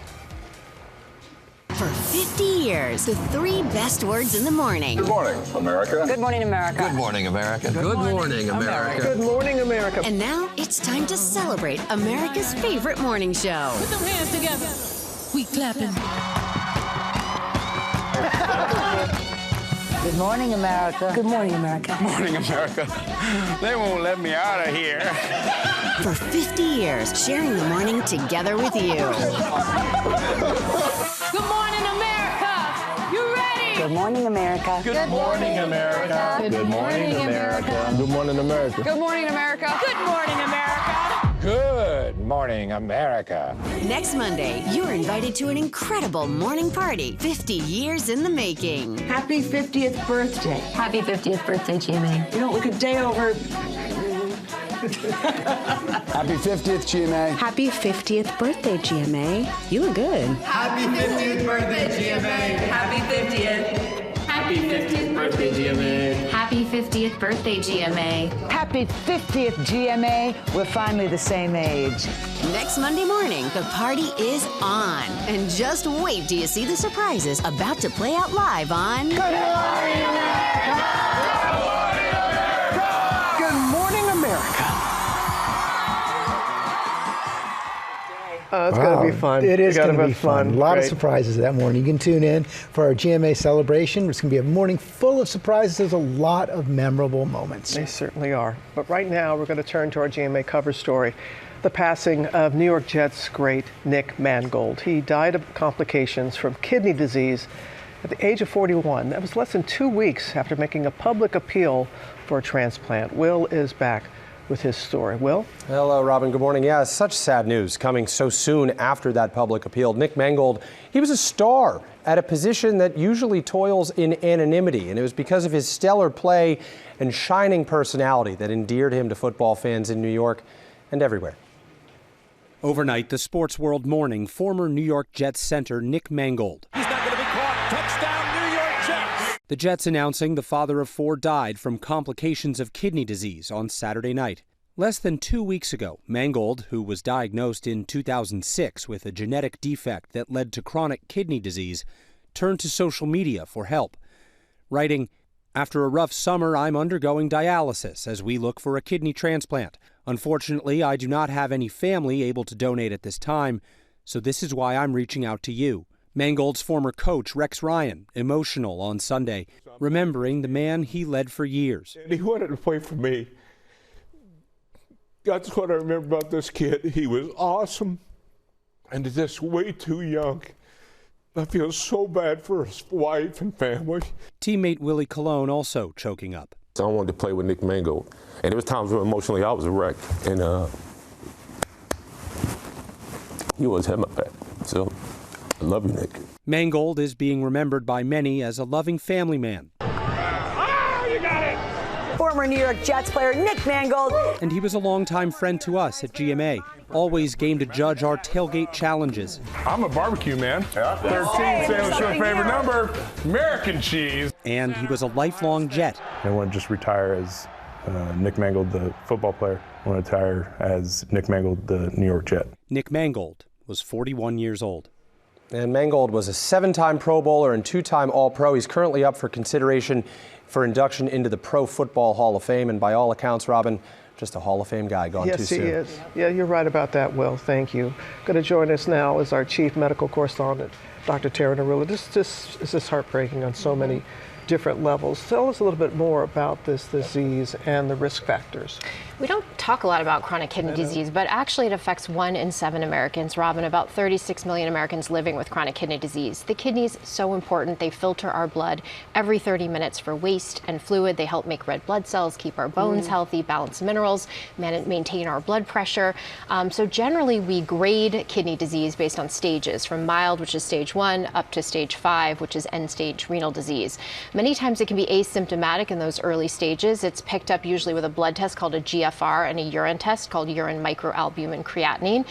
For 50 years, the 3 best words in the morning. Good morning, America. Good morning, America. Good morning, America. Good morning, America. Good morning, America. And now it's time to celebrate America's favorite morning show. Put them hands together. We clapping. Good morning, America. Good morning, America. Good morning, America. They won't let me out of here. For 50 years, sharing the morning together with you. Good morning, America. You ready? Good morning, America. Good morning, America. Good morning, America. Good morning, America. Good morning, America. Good morning, America. Good morning, America. Next Monday, you're invited to an incredible morning party, 50 years in the making. Happy 50th birthday. Happy 50th birthday, GMA. You don't look a day over. Happy 50th, GMA. Happy 50th birthday, GMA. You look good. Happy 50th birthday, GMA. Happy 50th. Happy 50th birthday, GMA. Happy 50th birthday, GMA. Happy 50th, GMA. We're finally the same age. Next Monday morning, the party is on. And just wait till you see the surprises about to play out live on Good morning, America! Good morning, America! It's going to be fun. It is going to be fun. A lot of Great. surprises that morning. You can tune in for our GMA celebration. It's going to be a morning full of surprises. There's a lot of memorable moments. They certainly are. But right now, we're going to turn to our GMA cover story. The passing of New York Jets great Nick Mangold. He died of complications from kidney disease at the age of 41. That was less than 2 weeks after making a public appeal for a transplant. Will is back with his story. Will? Hello, Robin. Good morning. Yeah, such sad news coming so soon after that public appeal. Nick Mangold, he was a star at a position that usually toils in anonymity, and it was because of his stellar play and shining personality that endeared him to football fans in New York and everywhere. Overnight, the sports world mourning former New York Jets center Nick Mangold. He's not going to be caught. Touchdown, New York Jets. The Jets announcing the father of 4 died from complications of kidney disease on Saturday night. Less than 2 weeks ago, Mangold, who was diagnosed in 2006 with a genetic defect that led to chronic kidney disease, turned to social media for help, writing, "After a rough summer, I'm undergoing dialysis as we look for a kidney transplant. Unfortunately, I do not have any family able to donate at this time, so this is why I'm reaching out to you." Mangold's former coach, Rex Ryan, emotional on Sunday, remembering the man he led for years. He wanted to play for me. That's what I remember about this kid. He was awesome and just way too young. I feel so bad for his wife and family. Teammate Willie Colon also choking up. So I wanted to play with Nick Mangold. And there was times where emotionally I was a wreck. And he always had my back. So I love you, Nick. Mangold is being remembered by many as a loving family man. Former New York Jets player Nick Mangold. And he was a longtime friend to us at GMA, always game to judge our tailgate challenges. I'm a barbecue man. Yeah. 13, say what's your favorite number? American cheese. And he was a lifelong Jet. I want to just retire as Nick Mangold, the football player. I want to retire as Nick Mangold, the New York Jet. Nick Mangold was 41 years old. And Mangold was a 7-time Pro Bowler and 2-time All-Pro. He's currently up for consideration for induction into the Pro Football Hall of Fame. And by all accounts, Robin, just a Hall of Fame guy gone too soon. Yes, he is. Yeah, you're right about that, Will. Thank you. Going to join us now is our chief medical correspondent, Dr. Tara Narula. This is heartbreaking on so many different levels. Tell us a little bit more about this disease and the risk factors. We don't talk a lot about chronic kidney disease, but actually it affects 1 in 7 Americans. Robin, about 36 million Americans living with chronic kidney disease. The kidneys, so important. They filter our blood every 30 minutes for waste and fluid. They help make red blood cells, keep our bones healthy, balance minerals, maintain our blood pressure. So generally we grade kidney disease based on stages, from mild, which is stage 1, up to stage 5, which is end-stage renal disease. Many times it can be asymptomatic in those early stages. It's picked up usually with a blood test called a GFR and a urine test called urine microalbumin creatinine.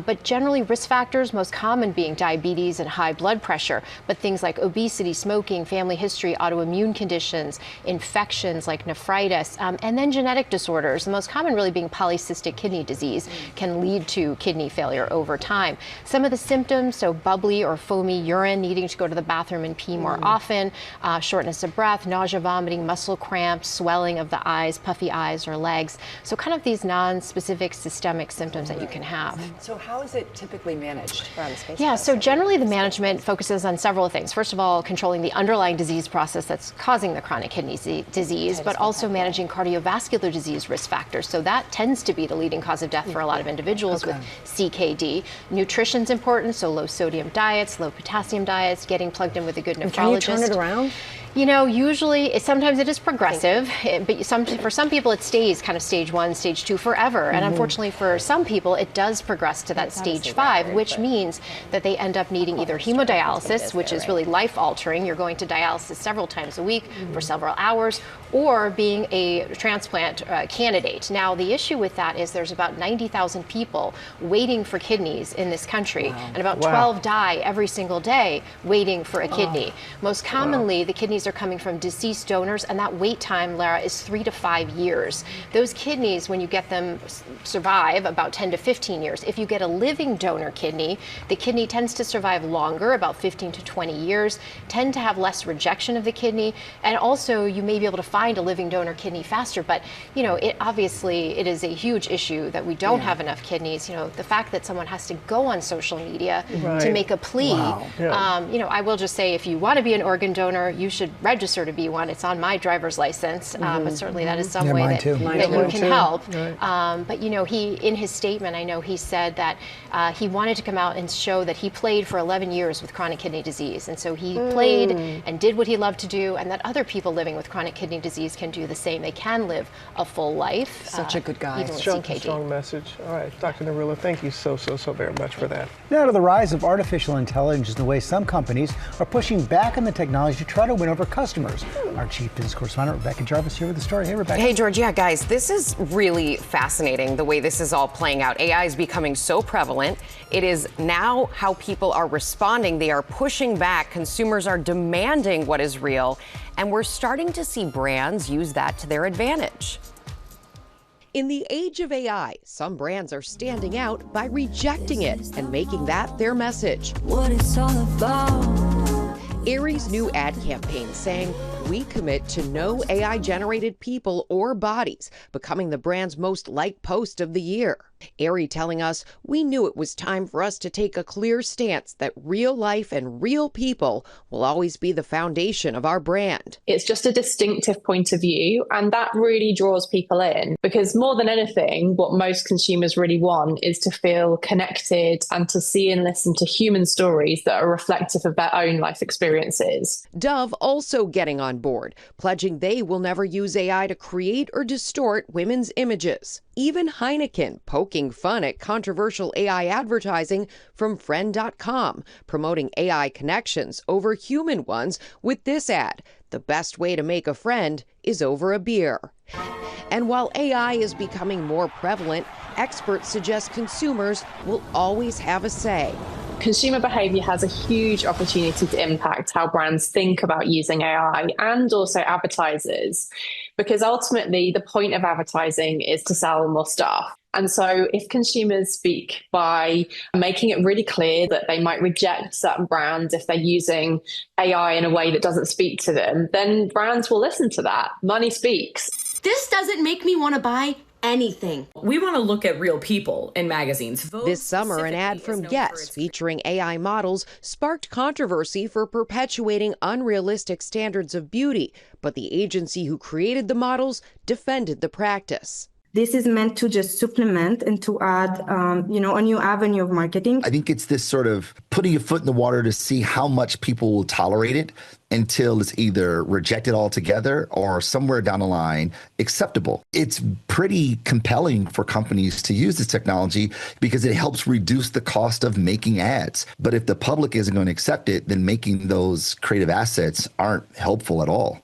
But generally risk factors, most common being diabetes and high blood pressure, but things like obesity, smoking, family history, autoimmune conditions, infections like nephritis, and then genetic disorders. The most common really being polycystic kidney disease can lead to kidney failure over time. Some of the symptoms, so bubbly or foamy urine, needing to go to the bathroom and pee more often, shortness of breath, nausea, vomiting, muscle cramps, swelling of the eyes, puffy eyes or legs. So kind of these non-specific systemic symptoms that you can have. So how is it typically managed? Yeah, so generally the management focuses on several things. First of all, controlling the underlying disease process that's causing the chronic kidney disease, but also managing cardiovascular disease risk factors. So that tends to be the leading cause of death for a lot of individuals with CKD. Nutrition's important, so low sodium diets, low potassium diets, getting plugged in with a good nephrologist. Can you turn it around? You know, usually, sometimes it is progressive, but for some people it stays kind of stage 1, stage 2 forever. And unfortunately for some people, it does progress to that stage 5, which means that they end up needing either hemodialysis, which is really life-altering. You're going to dialysis several times a week for several hours, or being a transplant candidate. Now, the issue with that is there's about 90,000 people waiting for kidneys in this country, and about 12 die every single day waiting for a kidney. Most commonly, the kidneys kidneys are coming from deceased donors, and that wait time, Lara, is 3 to 5 years. Those kidneys, when you get them, survive about 10 to 15 years. If you get a living donor kidney, the kidney tends to survive longer, about 15 to 20 years, tend to have less rejection of the kidney, and also you may be able to find a living donor kidney faster. But, you know, it is a huge issue that we don't have enough kidneys. You know, the fact that someone has to go on social media to make a plea. Wow. You know, I will just say, if you want to be an organ donor, you should register to be one. It's on my driver's license, but certainly that is some way that you can help. Right. But, you know, in his statement, I know he said that he wanted to come out and show that he played for 11 years with chronic kidney disease. And so he played and did what he loved to do, and that other people living with chronic kidney disease can do the same. They can live a full life. Such a good guy. Strong message. All right, Dr. Narula, thank you so very much for that. Now to the rise of artificial intelligence and the way some companies are pushing back on the technology to try to win over customers. Our chief business correspondent, Rebecca Jarvis, here with the story. Hey, Rebecca. Hey, George. Yeah, guys, this is really fascinating, the way this is all playing out. AI is becoming so prevalent. It is now how people are responding. They are pushing back. Consumers are demanding what is real. And we're starting to see brands use that to their advantage. In the age of AI, some brands are standing out by rejecting it and making that their message. What it's all about. Aerie's new ad campaign saying, "We commit to no AI-generated people or bodies," becoming the brand's most liked post of the year. Aerie telling us, "We knew it was time for us to take a clear stance that real life and real people will always be the foundation of our brand." It's just a distinctive point of view, and that really draws people in, because more than anything, what most consumers really want is to feel connected and to see and listen to human stories that are reflective of their own life experiences. Dove also getting on board, pledging they will never use AI to create or distort women's images. Even Heineken poking fun at controversial AI advertising from Friend.com, promoting AI connections over human ones with this ad: "The best way to make a friend is over a beer." And while AI is becoming more prevalent, experts suggest consumers will always have a say. Consumer behavior has a huge opportunity to impact how brands think about using AI, and also advertisers, because ultimately the point of advertising is to sell more stuff. And so if consumers speak by making it really clear that they might reject certain brands if they're using AI in a way that doesn't speak to them, then brands will listen to that. Money speaks. This doesn't make me want to buy anything. We want to look at real people in magazines. This summer, an ad from Guess featuring AI models sparked controversy for perpetuating unrealistic standards of beauty, but the agency who created the models defended the practice. This is meant to just supplement and to add, a new avenue of marketing. I think it's this sort of putting your foot in the water to see how much people will tolerate it until it's either rejected altogether or somewhere down the line acceptable. It's pretty compelling for companies to use this technology because it helps reduce the cost of making ads. But if the public isn't going to accept it, then making those creative assets aren't helpful at all.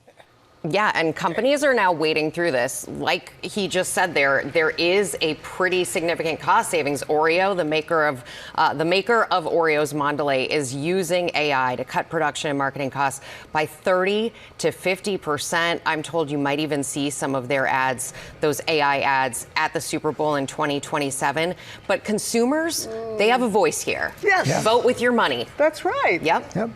Yeah, and companies are now wading through this. Like he just said, there is a pretty significant cost savings. Oreo, the maker of Oreo's Mondelez, is using AI to cut production and marketing costs by 30 to 50%. I'm told you might even see some of their ads, those AI ads, at the Super Bowl in 2027. But consumers, they have a voice here. Yes. Yeah. Vote with your money. That's right. Yep.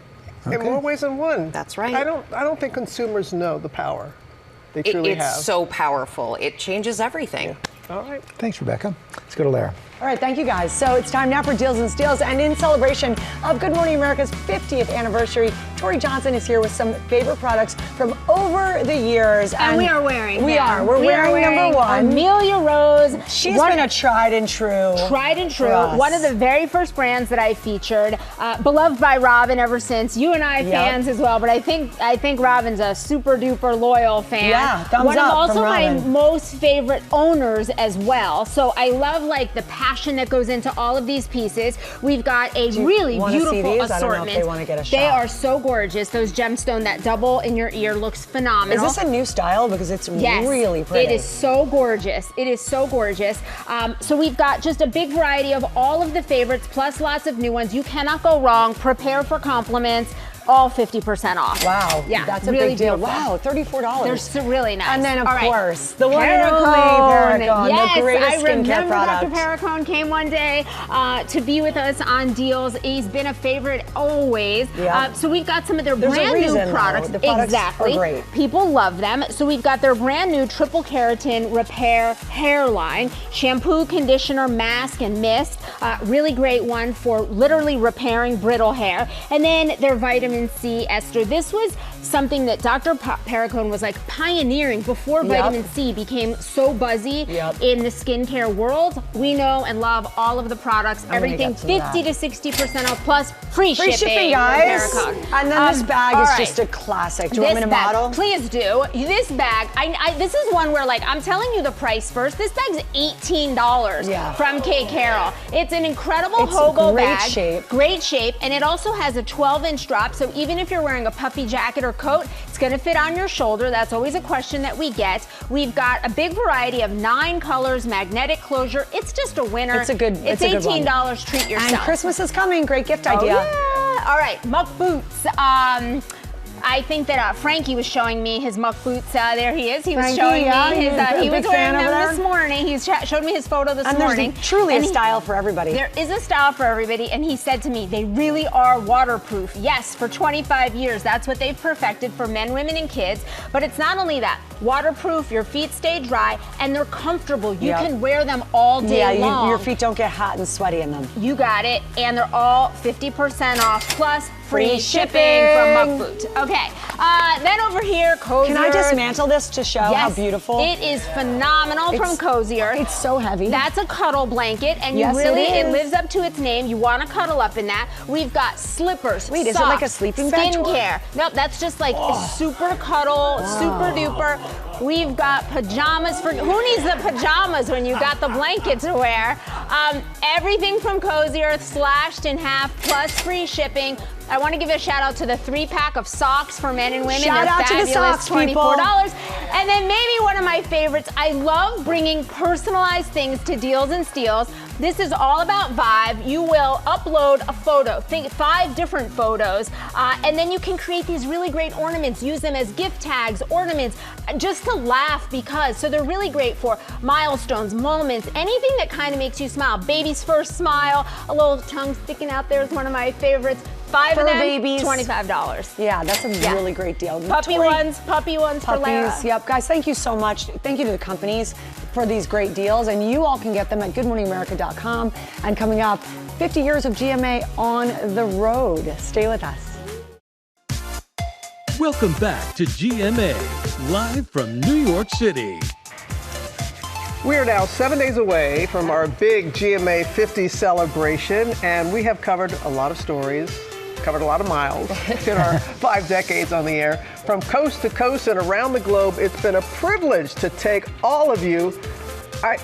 In more ways than one. That's right. I don't think consumers know the power they truly have. It's so powerful. It changes everything. Yeah. All right. Thanks, Rebecca. Let's go to Lara. All right, thank you guys. So it's time now for Deals and Steals. And in celebration of Good Morning America's 50th anniversary, Tori Johnson is here with some favorite products from over the years. And we are wearing We them. are. We're wearing number one. Amelia Rose. She's been a tried and true. Tried and true. One of the very first brands that I featured. Beloved by Robin ever since. You and I fans as well, but I think Robin's a super duper loyal fan. Yeah, thumbs One up of also from my Robin. most favorite owners as well. So I love like the passion that goes into all of these pieces. We've got a really beautiful assortment. I don't know if they want to get a shot. They are so gorgeous. Those gemstone, that double in your ear looks phenomenal. Is this a new style? Because it's really pretty. It is so gorgeous. It is so gorgeous. So we've got just a big variety of all of the favorites, plus lots of new ones. You cannot go wrong. Prepare for compliments. all 50% off. Wow. Yeah, That's a really big deal. beautiful. Wow, $34. They're so really nice. And then, of All right. course, the one and only Paracone, Yes, the greatest I skincare remember product. Dr. Paracone came one day to be with us on deals. He's been a favorite always. Yep. So we've got some of their There's a brand reason, new though. products. The products exactly. are great. People love them. So we've got their brand new triple keratin repair hair line, shampoo, conditioner, mask, and mist. Really great one for literally repairing brittle hair. And then their vitamin C ester. This was something that Dr. Paracone was like pioneering before vitamin C became so buzzy in the skincare world. We know and love all of the products. Everything 50 to 60% off plus free shipping, guys. And then this bag is all just a classic. Do you want me to model? Please do. This bag, this is one where like, I'm telling you the price first. This bag's $18 from K. Carroll. It's an incredible hobo bag. Great shape. And it also has a 12-inch drop. So even if you're wearing a puffy jacket or coat, it's gonna fit on your shoulder. That's always a question that we get. We've got a big variety of 9 colors, magnetic closure. It's just a winner. It's a good It's $18. Treat yourself. And Christmas is coming. Great gift idea. Yeah. All right, muck boots. I think that Frankie was showing me his muck boots. There he is. He was showing me his. He was wearing them this morning. He showed me his photo this morning. There's truly a style for everybody. There is a style for everybody, and he said to me, they really are waterproof. Yes, for 25 years, that's what they've perfected for men, women, and kids. But it's not only that. Waterproof, your feet stay dry, and they're comfortable. You can wear them all day long. Your feet don't get hot and sweaty in them. You got it, and they're all 50% off, plus free shipping from Muck Boot. Okay, then over here, Cozier. Can I dismantle this to show how beautiful? It is phenomenal from Cozier. It's so heavy. That's a cuddle blanket, and you it lives up to its name. You want to cuddle up in that. We've got slippers, Wait, is it like a sleeping bag? Skincare. Nope, that's just like super cuddle, super duper. We've got pajamas for, who needs the pajamas when you got the blanket to wear? Everything from Cozier, slashed in half, plus free shipping. I want to give a shout out to the 3-pack of socks for men and women. Shout out to the socks, $24. And then maybe one of my favorites, I love bringing personalized things to Deals and Steals. This is all about vibe. You will upload a photo, think 5 different photos, and then you can create these really great ornaments, use them as gift tags, ornaments, just to laugh because. So they're really great for milestones, moments, anything that kind of makes you smile. Baby's first smile, a little tongue sticking out there is one of my favorites. 5 of them, babies. $25. Yeah, that's a really great deal. Puppy ones for Lara. Yep, guys, thank you so much. Thank you to the companies for these great deals, and you all can get them at goodmorningamerica.com. And coming up, 50 years of GMA on the road. Stay with us. Welcome back to GMA, live from New York City. We're now 7 days away from our big GMA 50 celebration, and we have covered a lot of stories, covered a lot of miles in our 5 decades on the air. From coast to coast and around the globe, it's been a privilege to take all of you.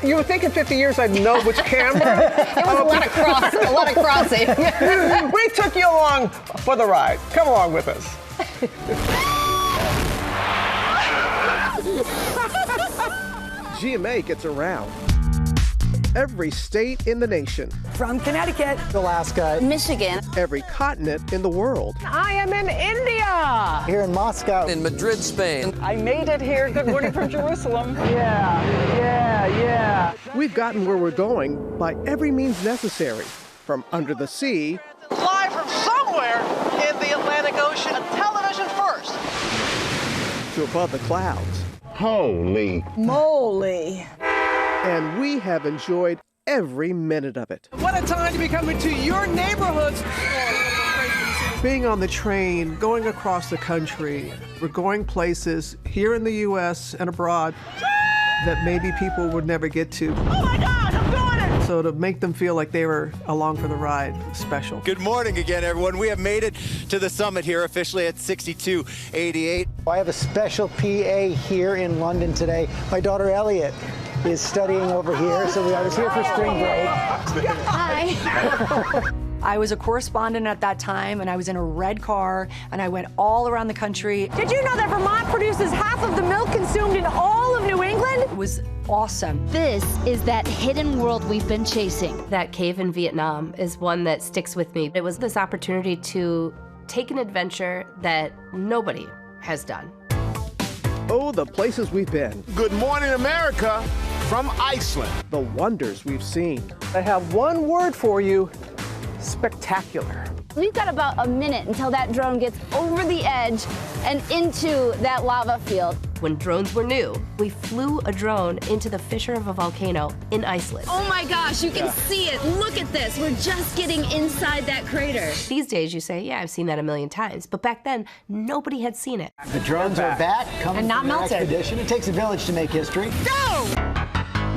You would think in 50 years I'd know which camera. It was a lot of crossing. We took you along for the ride. Come along with us. GMA gets around. Every state in the nation. From Connecticut, Alaska, Michigan, every continent in the world. I am in India. Here in Moscow. In Madrid, Spain. I made it here. Good morning from Jerusalem. Yeah. We've gotten where we're going by every means necessary. From under the sea. Live from somewhere in the Atlantic Ocean, a television first. To above the clouds. Holy moly. And we have enjoyed every minute of it. What a time to be coming to your neighborhoods. Being on the train, going across the country, we're going places here in the U.S. and abroad that maybe people would never get to. Oh my God, I'm doing it! So to make them feel like they were along for the ride, special. Good morning again, everyone. We have made it to the summit here officially at 6288. I have a special PA here in London today. My daughter Elliot is studying over here, so I was here for spring break. Hi. I was a correspondent at that time, and I was in a red car, and I went all around the country. Did you know that Vermont produces half of the milk consumed in all of New England? It was awesome. This is that hidden world we've been chasing. That cave in Vietnam is one that sticks with me. It was this opportunity to take an adventure that nobody has done. Oh, the places we've been. Good morning, America, from Iceland. The wonders we've seen. I have one word for you: spectacular. We've got about a minute until that drone gets over the edge and into that lava field. When drones were new, we flew a drone into the fissure of a volcano in Iceland. Oh my gosh, you can see it. Look at this. We're just getting inside that crater. These days you say, yeah, I've seen that a million times. But back then, nobody had seen it. The drones are back, coming and not from an melted. expedition. It takes a village to make history. Go!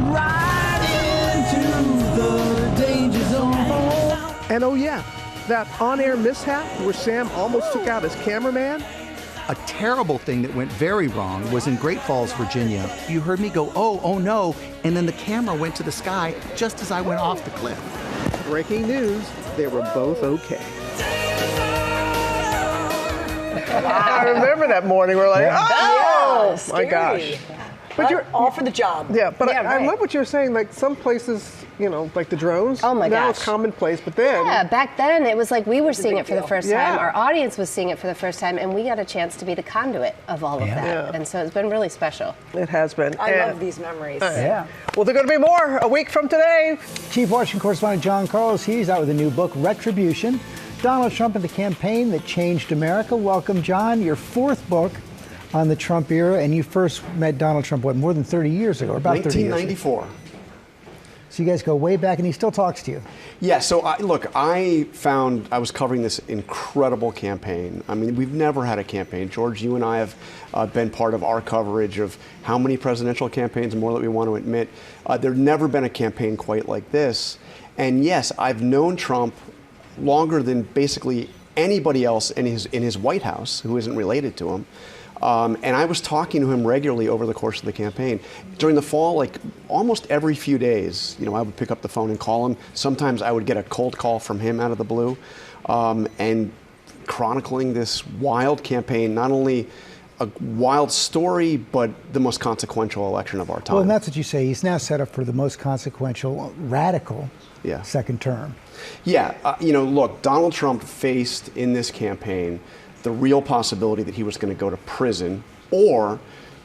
Right into the danger zone. And oh yeah, that on-air mishap where Sam almost took out his cameraman. A terrible thing that went very wrong was in Great Falls, Virginia. You heard me go, oh no, and then the camera went to the sky just as I went off the cliff. Breaking news, they were both okay. I remember that morning, we're like, oh my gosh. But you're all for the job. Yeah, but Yeah, I right. love what you're saying, like some places, you know, like the drones. Oh my now gosh. it's commonplace, but then. Yeah, back then it was like we were seeing big it for the deal. first Yeah. time. Our audience was seeing it for the first time, and we got a chance to be the conduit of all of that. Yeah. And so it's been really special. It has been. I And- love these memories. Yeah. Well, there are going to be more a week from today. Chief Washington correspondent John Carlos, he's out with a new book, Retribution, Donald Trump and the Campaign That Changed America. Welcome, John, your fourth book on the Trump era, and you first met Donald Trump, what, more than 30 years ago, or about 30 years ago? 1994. So you guys go way back, and he still talks to you. Yeah, so I found I was covering this incredible campaign. I mean, we've never had a campaign. George, you and I have been part of our coverage of how many presidential campaigns, more that we want to admit. There's never been a campaign quite like this. And yes, I've known Trump longer than basically anybody else in his White House who isn't related to him. And I was talking to him regularly over the course of the campaign. During the fall, like almost every few days, you know, I would pick up the phone and call him. Sometimes I would get a cold call from him out of the blue, and chronicling this wild campaign, not only a wild story, but the most consequential election of our time. Well, and that's what you say. He's now set up for the most consequential, radical second term. Yeah, you know, look, Donald Trump faced in this campaign the real possibility that he was going to go to prison, or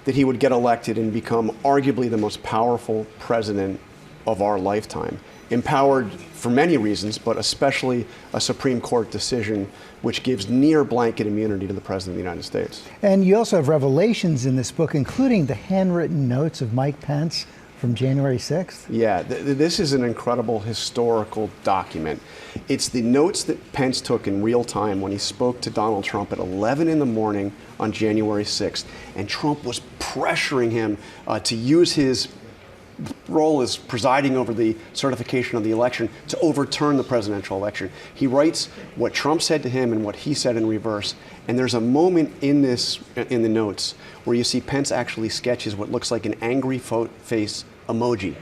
that he would get elected and become arguably the most powerful president of our lifetime. Empowered for many reasons, but especially a Supreme Court decision which gives near blanket immunity to the President of the United States. And you also have revelations in this book, including the handwritten notes of Mike Pence from January 6th? Yeah, this is an incredible historical document. It's the notes that Pence took in real time when he spoke to Donald Trump at 11 in the morning on January 6th. And Trump was pressuring him to use his role as presiding over the certification of the election to overturn the presidential election. He writes what Trump said to him and what he said in reverse. And there's a moment in the notes where you see Pence actually sketches what looks like an angry face emoji.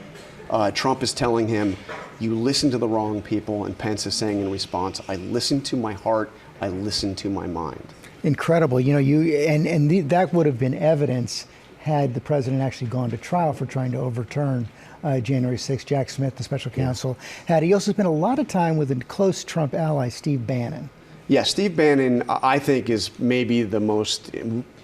Trump is telling him, you listen to the wrong people, and Pence is saying in response, I listen to my heart, I listen to my mind. Incredible. You know, that would have been evidence had the president actually gone to trial for trying to overturn January 6th. Jack Smith, the special counsel, had. He also spent a lot of time with a close Trump ally, Steve Bannon. Yeah, Steve Bannon, I think, is maybe the most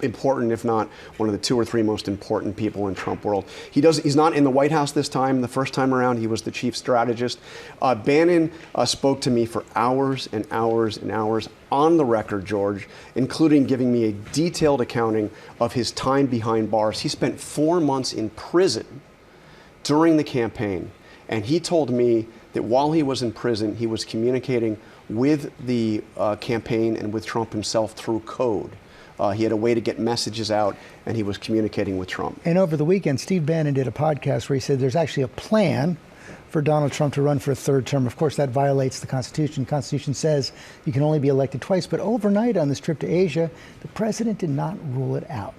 important, if not one of the 2 or 3 most important people in Trump world. He's not in the White House this time. The first time around, he was the chief strategist. Bannon spoke to me for hours and hours and hours on the record, George, including giving me a detailed accounting of his time behind bars. He spent 4 months in prison during the campaign, and he told me that while he was in prison, he was communicating with the campaign and with Trump himself through code. He had a way to get messages out, and he was communicating with Trump. And over the weekend, Steve Bannon did a podcast where he said there's actually a plan for Donald Trump to run for a 3rd term. Of course, that violates the Constitution. The Constitution says you can only be elected twice. But overnight on this trip to Asia, the president did not rule it out.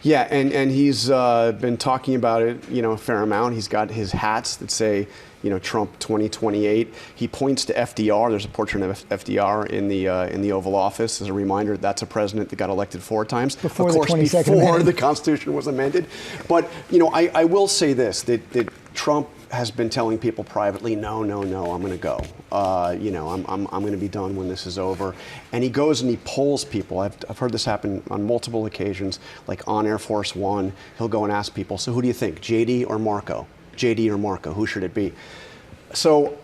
Yeah, and he's been talking about it, you know, a fair amount. He's got his hats that say, you know, Trump 2028. He points to FDR. There's a portrait of FDR in the Oval Office as a reminder that's a president that got elected 4 times. Before of course, the 22nd before amendment. the Constitution was amended. But, you know, I will say this, that Trump has been telling people privately, no, I'm going to go. I'm going to be done when this is over. And he goes and he polls people. I've heard this happen on multiple occasions, like on Air Force One. He'll go and ask people, so who do you think, JD or Marco? JD or Marco, who should it be? So,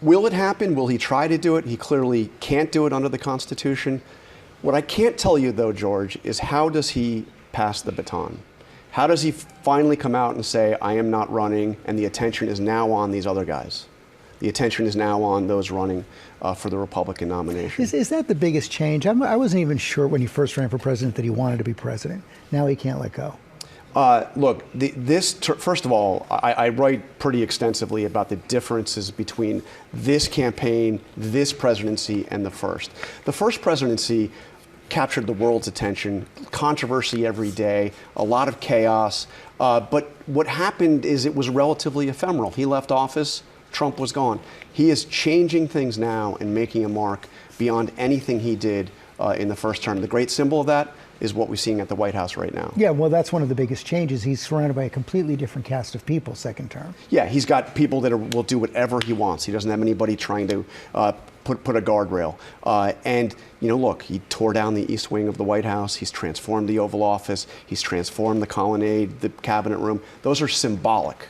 will it happen? Will he try to do it? He clearly can't do it under the Constitution. What I can't tell you, though, George, is how does he pass the baton? How does he finally come out and say, I am not running, and the attention is now on these other guys? The attention is now on those running for the Republican nomination. Is that the biggest change? I wasn't even sure when he first ran for president that he wanted to be president. Now he can't let go. Look, first of all, I write pretty extensively about the differences between this campaign, this presidency, and the first. The first presidency captured the world's attention, controversy every day, a lot of chaos. But what happened is it was relatively ephemeral. He left office, Trump was gone. He is changing things now and making a mark beyond anything he did in the first term. The great symbol of that is what we're seeing at the White House right now. Yeah, well, that's one of the biggest changes. He's surrounded by a completely different cast of people second term. Yeah, he's got people that will do whatever he wants. He doesn't have anybody trying to put a guardrail. And look, he tore down the East Wing of the White House. He's transformed the Oval Office. He's transformed the colonnade, the cabinet room. Those are symbolic,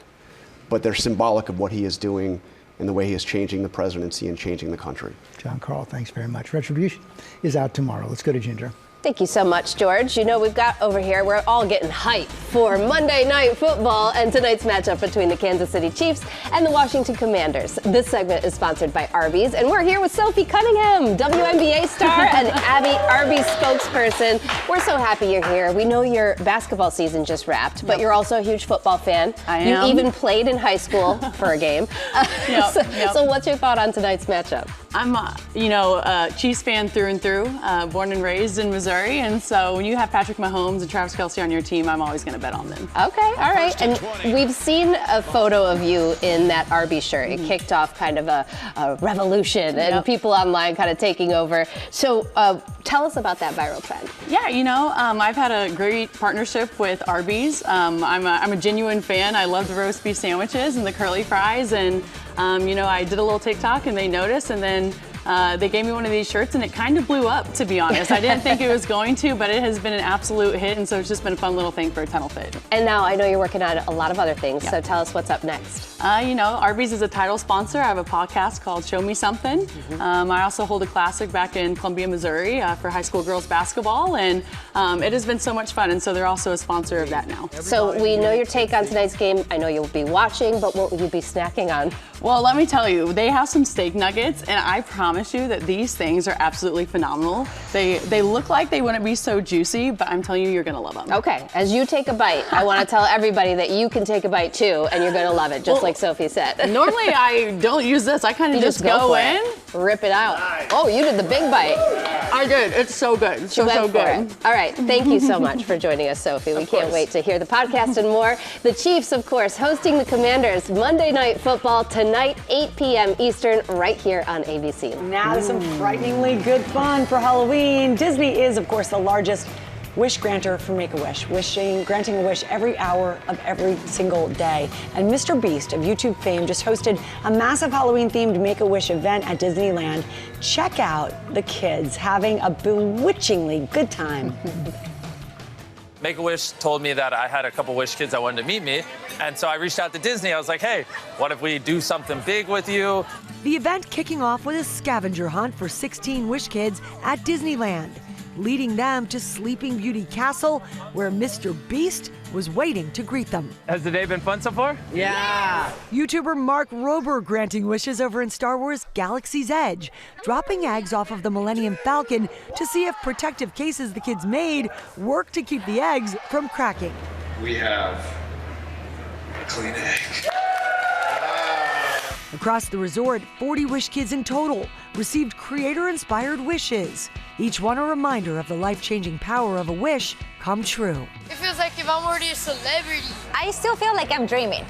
but they're symbolic of what he is doing and the way he is changing the presidency and changing the country. John Carl, thanks very much. Retribution is out tomorrow. Let's go to Ginger. Thank you so much, George. We've got over here, we're all getting hyped for Monday Night Football and tonight's matchup between the Kansas City Chiefs and the Washington Commanders. This segment is sponsored by Arby's, and we're here with Sophie Cunningham, WNBA star and Abby Arby's spokesperson. We're so happy you're here. We know your basketball season just wrapped, but you're also a huge football fan. I am. You even played in high school for a game. So what's your thought on tonight's matchup? I'm, a Chiefs fan through and through, born and raised in Missouri. And so when you have Patrick Mahomes and Travis Kelce on your team, I'm always going to bet on them. Okay, all right. And we've seen a photo of you in that Arby's shirt. It kicked off kind of a revolution and people online kind of taking over. So tell us about that viral trend. Yeah, I've had a great partnership with Arby's. I'm a genuine fan. I love the roast beef sandwiches and the curly fries. And, I did a little TikTok and they noticed. And then they gave me one of these shirts and it kind of blew up, to be honest. I didn't think it was going to, but it has been an absolute hit. And so it's just been a fun little thing for a tunnel fit. And now I know you're working on a lot of other things. So tell us what's up next. Arby's is a title sponsor. I have a podcast called Show Me Something. I also hold a classic back in Columbia, Missouri for high school girls basketball. And it has been so much fun. And so they're also a sponsor of that now. So we know your take on tonight's game. I know you'll be watching, but what will you be snacking on? Well, let me tell you, they have some steak nuggets, and I promise you that these things are absolutely phenomenal. They look like they wouldn't be so juicy, but I'm telling you, you're gonna love them. Okay, as you take a bite, I want to tell everybody that you can take a bite too, and you're gonna love it, just like Sophie said. Normally, I don't use this. I kind of just go in, rip it out. Nice. Oh, you did the big bite. I did. It's so good. So good. All right, thank you so much for joining us, Sophie. We can't wait to hear the podcast and more. The Chiefs, of course, hosting the Commanders Monday Night Football tonight, 8 p.m. Eastern, right here on ABC. Now there's some frighteningly good fun for Halloween. Disney is, of course, the largest wish granter for Make-A-Wish, granting a wish every hour of every single day. And Mr. Beast of YouTube fame just hosted a massive Halloween-themed Make-A-Wish event at Disneyland. Check out the kids having a bewitchingly good time. Make-A-Wish told me that I had a couple Wish kids that wanted to meet me. And so I reached out to Disney. I was like, hey, what if we do something big with you? The event kicking off with a scavenger hunt for 16 Wish kids at Disneyland, leading them to Sleeping Beauty Castle, where Mr. Beast was waiting to greet them. Has the day been fun so far? Yeah. YouTuber Mark Rober granting wishes over in Star Wars Galaxy's Edge, dropping eggs off of the Millennium Falcon to see if protective cases the kids made work to keep the eggs from cracking. We have a clean egg. Across the resort, 40 Wish kids in total received creator-inspired wishes, each one a reminder of the life-changing power of a wish come true. It feels like if I'm already a celebrity. I still feel like I'm dreaming.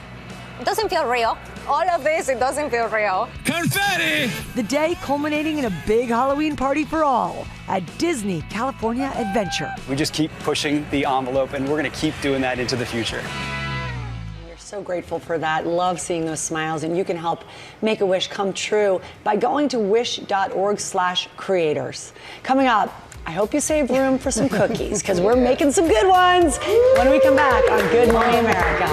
It doesn't feel real. All of this, it doesn't feel real. Confetti! The day culminating in a big Halloween party for all at Disney California Adventure. We just keep pushing the envelope, and we're going to keep doing that into the future. So grateful for that. Love seeing those smiles, and you can help make a wish come true by going to wish.org/creators. Coming up, I hope you save room for some cookies because we're making some good ones when we come back on Good Morning America.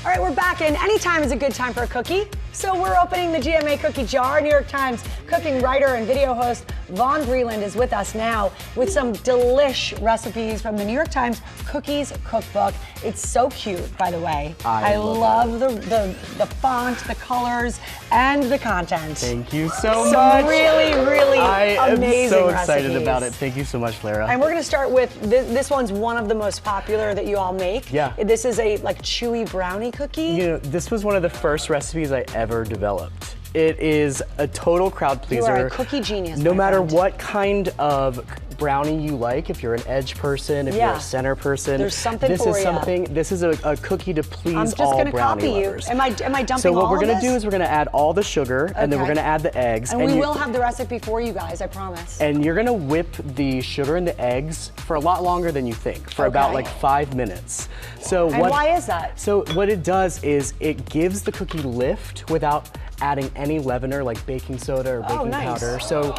All right, we're back, and anytime is a good time for a cookie. So we're opening the GMA cookie jar. New York Times cooking writer and video host Vaughn Breland is with us now with some delish recipes from the New York Times Cookies Cookbook. It's so cute, by the way. I love the font, the colors, and the content. Thank you so much. Really, really amazing I am so excited recipes. about it. Thank you so much, Lara. And we're going to start with this one's one of the most popular that you all make. Yeah. This is a chewy brownie cookie. You know, this was one of the first recipes I ever developed. It is a total crowd pleaser. You are a cookie genius. No matter what kind of brownie you like, if you're an edge person, if you're a center person, there's something this for is you. something. This is a cookie to please I'm just all gonna brownie copy lovers. you. Am I dumping So what all we're of gonna this? do is we're gonna add all the sugar, and then we're Okay. gonna add the eggs. And we will have the recipe for you guys, I promise. And you're gonna whip the sugar and the eggs for a lot longer than you think, for about like 5 minutes. So And why is that? So what it does is it gives the cookie lift without adding any leavener like baking soda or baking powder. So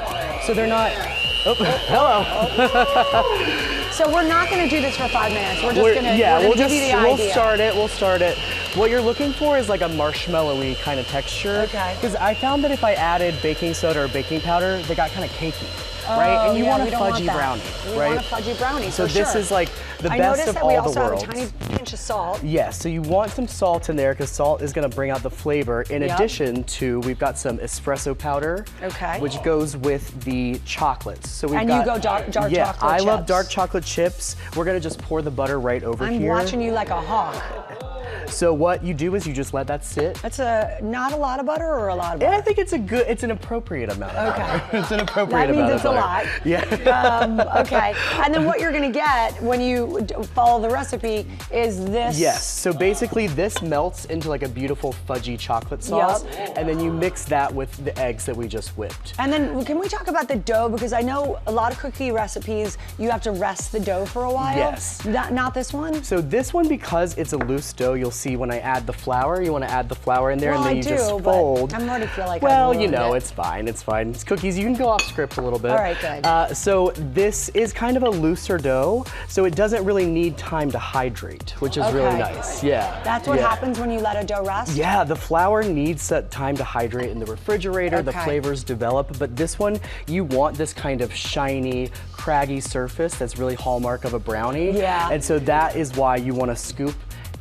they're not. Oh, hello. So we're not going to do this for 5 minutes. We're just going to give you the idea. We'll start it. What you're looking for is like a marshmallowy kind of texture. Okay. Because I found that if I added baking soda or baking powder, they got kind of cakey. Right? And you want a fudgy brownie, We right? want a fudgy brownie, So for this sure. is like the I best noticed of that we all also the worlds. have a tiny pinch of salt. Yes, so you want some salt in there because salt is going to bring out the flavor. In addition to, we've got some espresso powder, which goes with the chocolates. So we've And got, you go dark chocolate I love chips. dark chocolate chips. We're going to just pour the butter right over I'm here. watching you like a hawk. So what you do is you just let that sit. That's not a lot of butter or a lot of butter? Yeah, I think it's an appropriate amount of butter. It's an appropriate That means amount it's of a butter. lot. Yeah. Okay. And then what you're going to get when you follow the recipe is this. Yes, so basically this melts into like a beautiful fudgy chocolate sauce, and then you mix that with the eggs that we just whipped. And then can we talk about the dough? Because I know a lot of cookie recipes, you have to rest the dough for a while. Yes. Not this one? So this one, because it's a loose dough, you'll see when I add the flour, you want to add the flour in there, Well, and then I you do, just but fold. I already feel like Well, I've you know, ruined it. it's fine, it's fine. It's cookies, you can go off script a little bit. All right, good. So this is kind of a looser dough, so it doesn't really need time to hydrate, which is really nice. Yeah. That's what Yeah. happens when you let a dough rest? Yeah, the flour needs that time to hydrate in the refrigerator, the Okay. flavors develop, but this one, you want this kind of shiny, craggy surface that's really hallmark of a brownie. Yeah. And so that is why you want to scoop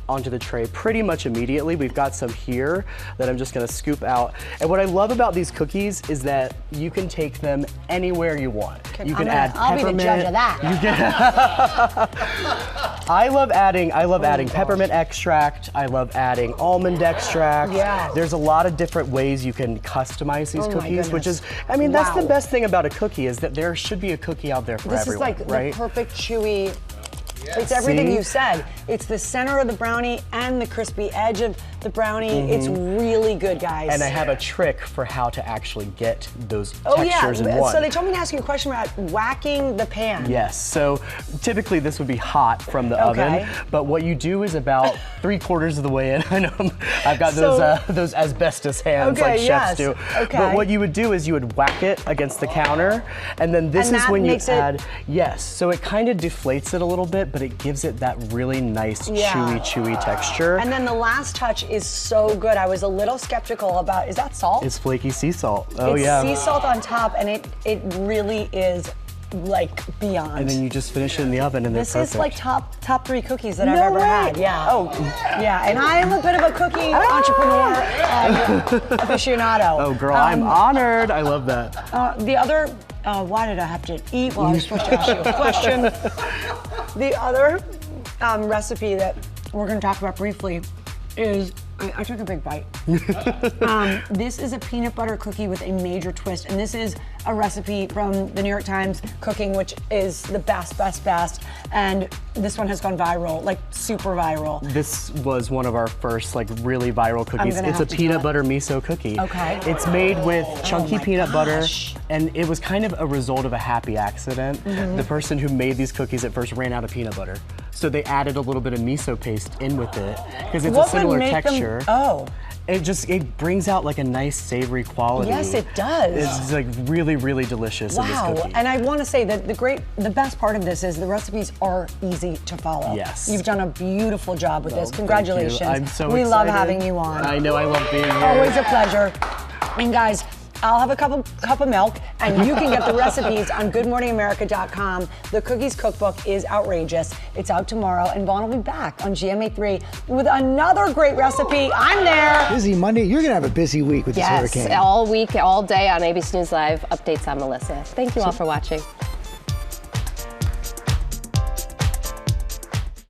onto the tray pretty much immediately. We've got some here that I'm just gonna scoop out. And what I love about these cookies is that you can take them anywhere you want. You can add I'll peppermint. be the judge of that. You can I love adding peppermint extract. I love adding almond extract. Yeah. There's a lot of different ways you can customize these Oh my cookies, which goodness. is, I mean, that's the Wow. best thing about a cookie is that there should be a cookie out there for This everyone, is like right? the perfect chewy. It's everything See? you said. It's the center of the brownie and the crispy edge of the brownie. Mhm. It's really good, guys. And I have a trick for how to actually get those Oh textures yeah, in one. so they told me to ask you a question about whacking the pan. Yes, so typically this would be hot from the oven, but what you do is about 3/4 of the way in. I know I've got those asbestos hands like chefs do. Okay. But what you would do is you would whack it against the counter, and then this And is that when you makes it- add. Yes, so it kind of deflates it a little bit, but it gives it that really nice chewy texture. And then the last touch is so good. I was a little skeptical about, is that salt? It's flaky sea salt. Oh it's yeah. sea salt on top, and it really is like beyond. And then you just finish it in the oven, and they're This perfect. is like top 3 cookies that I've No ever way. had. Yeah. Oh, yeah. And I am a bit of a cookie entrepreneur aficionado. Oh, girl, I'm honored. I love that. The other, why did I have to eat while I was supposed to ask you a question? The other recipe that we're going to talk about briefly is, I took a big bite. This is a peanut butter cookie with a major twist, and this is a recipe from the New York Times Cooking, which is the best, and this one has gone viral, like super viral. This was one of our first like really viral cookies. gonna It's a have to do peanut it. butter miso cookie. Okay. It's made with chunky my peanut butter, gosh. and it was kind of a result of a happy accident. Mhm. The person who made these cookies at first ran out of peanut butter. So they added a little bit of miso paste in with it because it's What a similar would make texture. Them, it brings out like a nice savory quality. Yes, it does. It's like really, really delicious in this cookie. And I want to say that the best part of this is the recipes are easy to follow. Yes. You've done a beautiful job with this. Thank Congratulations. you. I'm so we excited. love having you on. I know, I love being here. Always a pleasure. And guys, I'll have a cup of milk, and you can get the recipes on GoodMorningAmerica.com. The Cookies Cookbook is outrageous. It's out tomorrow, and Vaughn will be back on GMA3 with another great recipe. I'm there. Busy Monday. You're going to have a busy week with this hurricane. Yes, all week, all day on ABC News Live. Updates on Melissa. Thank you all for watching.